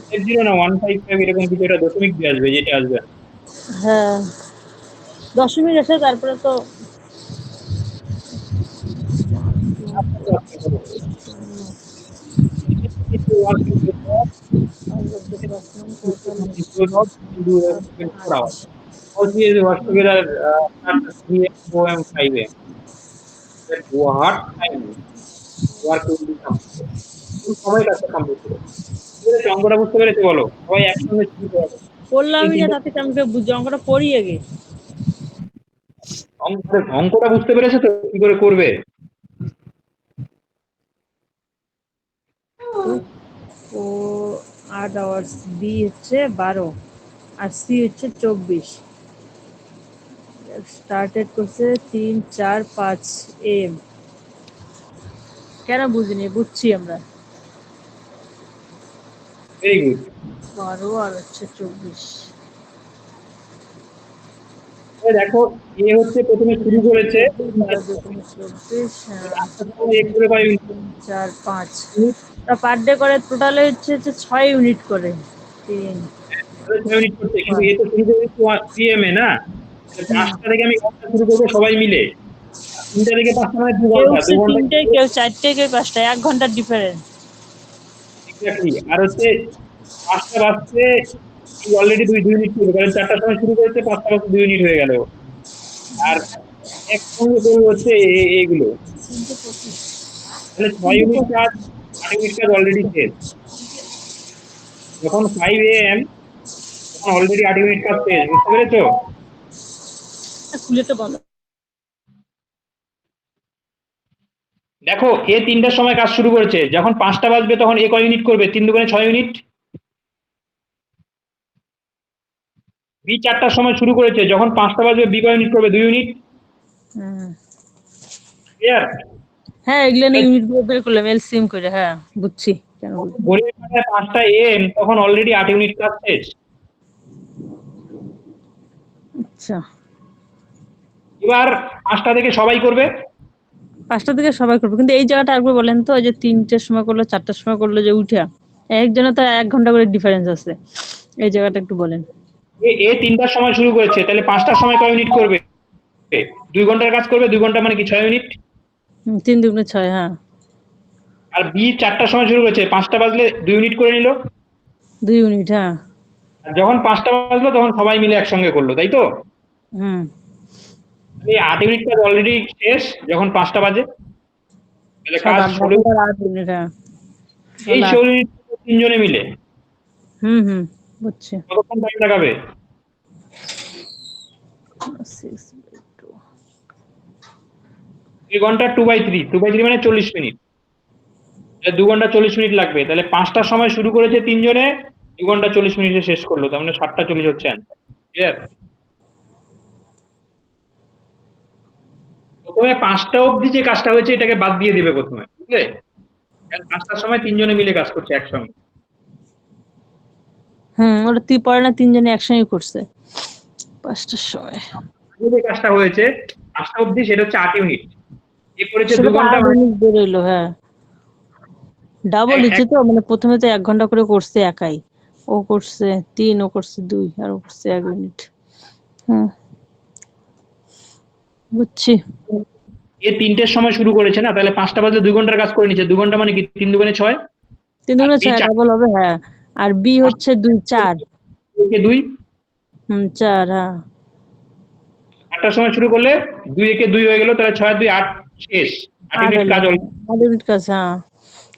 Speaker 1: 50 না 155 এরকম কিছু একটা দশমিক দিয়ে আসবে, যেটা আসবে।
Speaker 2: হ্যাঁ, দশমিক আছে, তারপরে তো
Speaker 1: What is what together start 3 am 5 am? That what time work will be completed? কোন সময় কাজটা কমপ্লিট হবে? ঠিক আছে, অঙ্কটা বুঝতে পেরেছো বলো? সবাই একসঙ্গে শুরু করো। এই
Speaker 2: পড়লামই না,
Speaker 1: তিনটে
Speaker 2: তাতে কি আমাকে অঙ্কটা পড়ি আগে।
Speaker 1: অঙ্কটা বুঝতে পেরেছো তো কি করে করবে?
Speaker 2: ও 8 আওয়ার্স, বি হচ্ছে 12, আর সি হচ্ছে 24। স্টার্টেড করছে 3, 4, 5 AM। কেন বুঝিনি, বুঝছি আমরা।
Speaker 1: Very good.
Speaker 2: 12 আর হচ্ছে 24।
Speaker 1: দেখো, এ হচ্ছে প্রথমে শুরু করেছে
Speaker 2: 12 × 2 = 24, হ্যাঁ।
Speaker 1: 5
Speaker 2: 3, 4, 5 পার ডে করে, টোটালে হচ্ছে 6 ইউনিট করে। 3,
Speaker 1: মিনিট করছে, কিন্তু
Speaker 2: 5।
Speaker 1: এ তো শুরু করেছে 3 am এ না? তাহলে 5টা থেকে আমি ঘন্টা শুরু করবো সবাই মিলে। 3টা থেকে 5টা মানে 2
Speaker 2: কেউ
Speaker 1: ঘন্টা, 2
Speaker 2: উঠছে
Speaker 1: ঘন্টা
Speaker 2: 3টায়, কেউ 4টায়, কেউ 5টায়, 1 ঘন্টার ডিফারেন্স।
Speaker 1: এক্স্যাক্টলি। আর হচ্ছে 5টা বাজতে অলরেডি 2 ইউনিট করবে, কারণ 4টার সময় শুরু করেছে, 5টা বাজতে 2 ইউনিট হয়ে গেল। আর একসঙ্গে করবে হচ্ছে এগুলো, তাহলে 6 ইউনিট কাজ, 8 ইউনিট কাজ অলরেডি শেষ। যখন 5 am তখন অলরেডি 8 ইউনিট কাজ শেষ, বুঝতে পেরেছো?
Speaker 2: খুলে তো বন্ধ।
Speaker 1: দেখো, এ 3টার সময় কাজ শুরু করেছে, যখন 5টা বাজবে তখন এ কয় ইউনিট করবে? 3 দুগুণে 6 ইউনিট। বি 4টার সময় শুরু করেছে, যখন 5টা বাজবে বি কয় ইউনিট করবে? 2 ইউনিট।
Speaker 2: হুম।
Speaker 1: ক্লিয়ার?
Speaker 2: হ্যাঁ, এগুলো নিয়ে ইউনিট গুলো বের করলাম এলসিএম করে, হ্যাঁ বুঝছি কেন বুঝছি।
Speaker 1: ঘড়ির কাঁটায় 5টা AM, তখন অলরেডি 8 ইউনিট কাজ শেষ।
Speaker 2: আচ্ছা,
Speaker 1: এবার 5টা থেকে সবাই করবে।
Speaker 2: 5টা থেকে সবাই করবো, কিন্তু এই জায়গাটা একবার বলেন তো, ওই যে 3টার সময় করলো, 4টার সময় করলো, যে উঠা একজনের তো 1 ঘন্টা করে ডিফারেন্স আছে, এই জায়গাটা একটু বলেন।
Speaker 1: এ 3টার সময় শুরু করেছে, তাহলে 5টার সময় কয় ইউনিট করবে? 2 ঘন্টার কাজ করবে, 2 ঘন্টা মানে কি 6 ইউনিট।
Speaker 2: 3 2 6, হ্যাঁ।
Speaker 1: আর বি 4টার সময় শুরু করেছে, 5টা বাজলে 2 ইউনিট করে নিল।
Speaker 2: 2 ইউনিট, হ্যাঁ।
Speaker 1: আর যখন 5টা বাজলো তখন সবাই মিলে একসঙ্গে করলো, তাই তো?
Speaker 2: হুম।
Speaker 1: এই 8 ইউনিট কাজ অলরেডি শেষ যখন 5টা বাজে, তাহলে
Speaker 2: 7
Speaker 1: কাজ
Speaker 2: 8
Speaker 1: ষোলো।
Speaker 2: 8 ইউনিট, হ্যাঁ।
Speaker 1: এই
Speaker 2: তাহলে
Speaker 1: 16 ইউনিট তিনজনে মিলে
Speaker 2: হুম হুম, বুঝছি।
Speaker 1: কতক্ষণ টাইম লাগাবে?
Speaker 2: 6/2।
Speaker 1: 2 ঘন্টা 2/3, 2/3 মানে 40 মিনিট। 2 ঘন্টা 40 মিনিট লাগবে, তাহলে 5টার সময় শুরু করেছে তিনজনে, 2 ঘন্টা 40 মিনিটে শেষ করলো, তার মানে 7টা 40 হচ্ছে অ্যান্সার। ক্লিয়ার? প্রথমে 5টা অবধি যে কাজটা হয়েছে এটাকে বাদ দিয়ে দিবে প্রথমে, বুঝলে? কারণ 5টার সময় তিনজনে মিলে কাজ করছে একসঙ্গে।
Speaker 2: ওটা তুই পরে না, 3জনে একসঙ্গে করছে 5টার সময়।
Speaker 1: আগে যে কাজটা হয়েছে 5টা অবধি, সেটা হচ্ছে 8 ইউনিট। এ করেছে
Speaker 2: সেটা
Speaker 1: 2
Speaker 2: তো
Speaker 1: ঘন্টা
Speaker 2: 8 ইউনিট বেরোইলো, হ্যাঁ। ডাবল হচ্ছে তো, মানে প্রথমে তো 1 ঘন্টা করে করছে একাই, ও করছে 3, ও করছে 2, আর ও করছে 1 ইউনিট। হুম, বুঝছি।
Speaker 1: এ 3টের সময় শুরু করেছে না, তাহলে 5টা বাজলে 2 ঘন্টার কাজ করে নিচ্ছে। 2 ঘন্টা মানে কি 3 দুগুণে 6।
Speaker 2: 3
Speaker 1: আর
Speaker 2: 2
Speaker 1: বি
Speaker 2: 6 ডাবল হবে, হ্যাঁ। আর বি হচ্ছে 2 4।
Speaker 1: 2
Speaker 2: 4, হ্যাঁ।
Speaker 1: 8টার সময় শুরু করলে 2 হয়ে গেল, তাহলে 6 আর 2 8 শেষ। 8
Speaker 2: 8
Speaker 1: ইউনিট
Speaker 2: হলো,
Speaker 1: কাজ
Speaker 2: হ্যাঁ।
Speaker 1: অলরেডি।
Speaker 2: 8 ইউনিট কাজ, হ্যাঁ।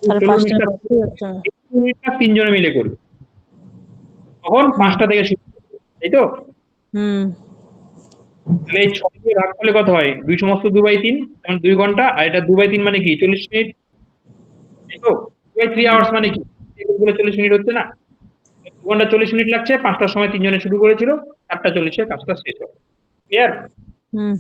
Speaker 2: তাহলে
Speaker 1: 16
Speaker 2: 5টার
Speaker 1: ইউনিট কাজ,
Speaker 2: মধ্যেই হচ্ছে।
Speaker 1: 16 ইউনিট কাজ তিনজনে মিলে করবে। তখন
Speaker 2: হুম
Speaker 1: 5টা থেকে শুরু করবে, তাই তো?
Speaker 2: হুম
Speaker 1: তাহলে এই 6 দিয়ে ভাগ করলে কত হয়? 2 সমস্ত 2/3, তখন 2 ঘন্টা, আর এটা 2/3 মানে কি 40 মিনিট, তাই তো? 2/3 আওয়ার্স মানে কি এগুলো 40 মিনিট হচ্ছে না? 2 ঘন্টা 40 মিনিট লাগছে, 5টার সময় তিনজনে শুরু করেছিল, 4টা 40-এ কাজটা শেষ হবে। ক্লিয়ার?
Speaker 2: হুম।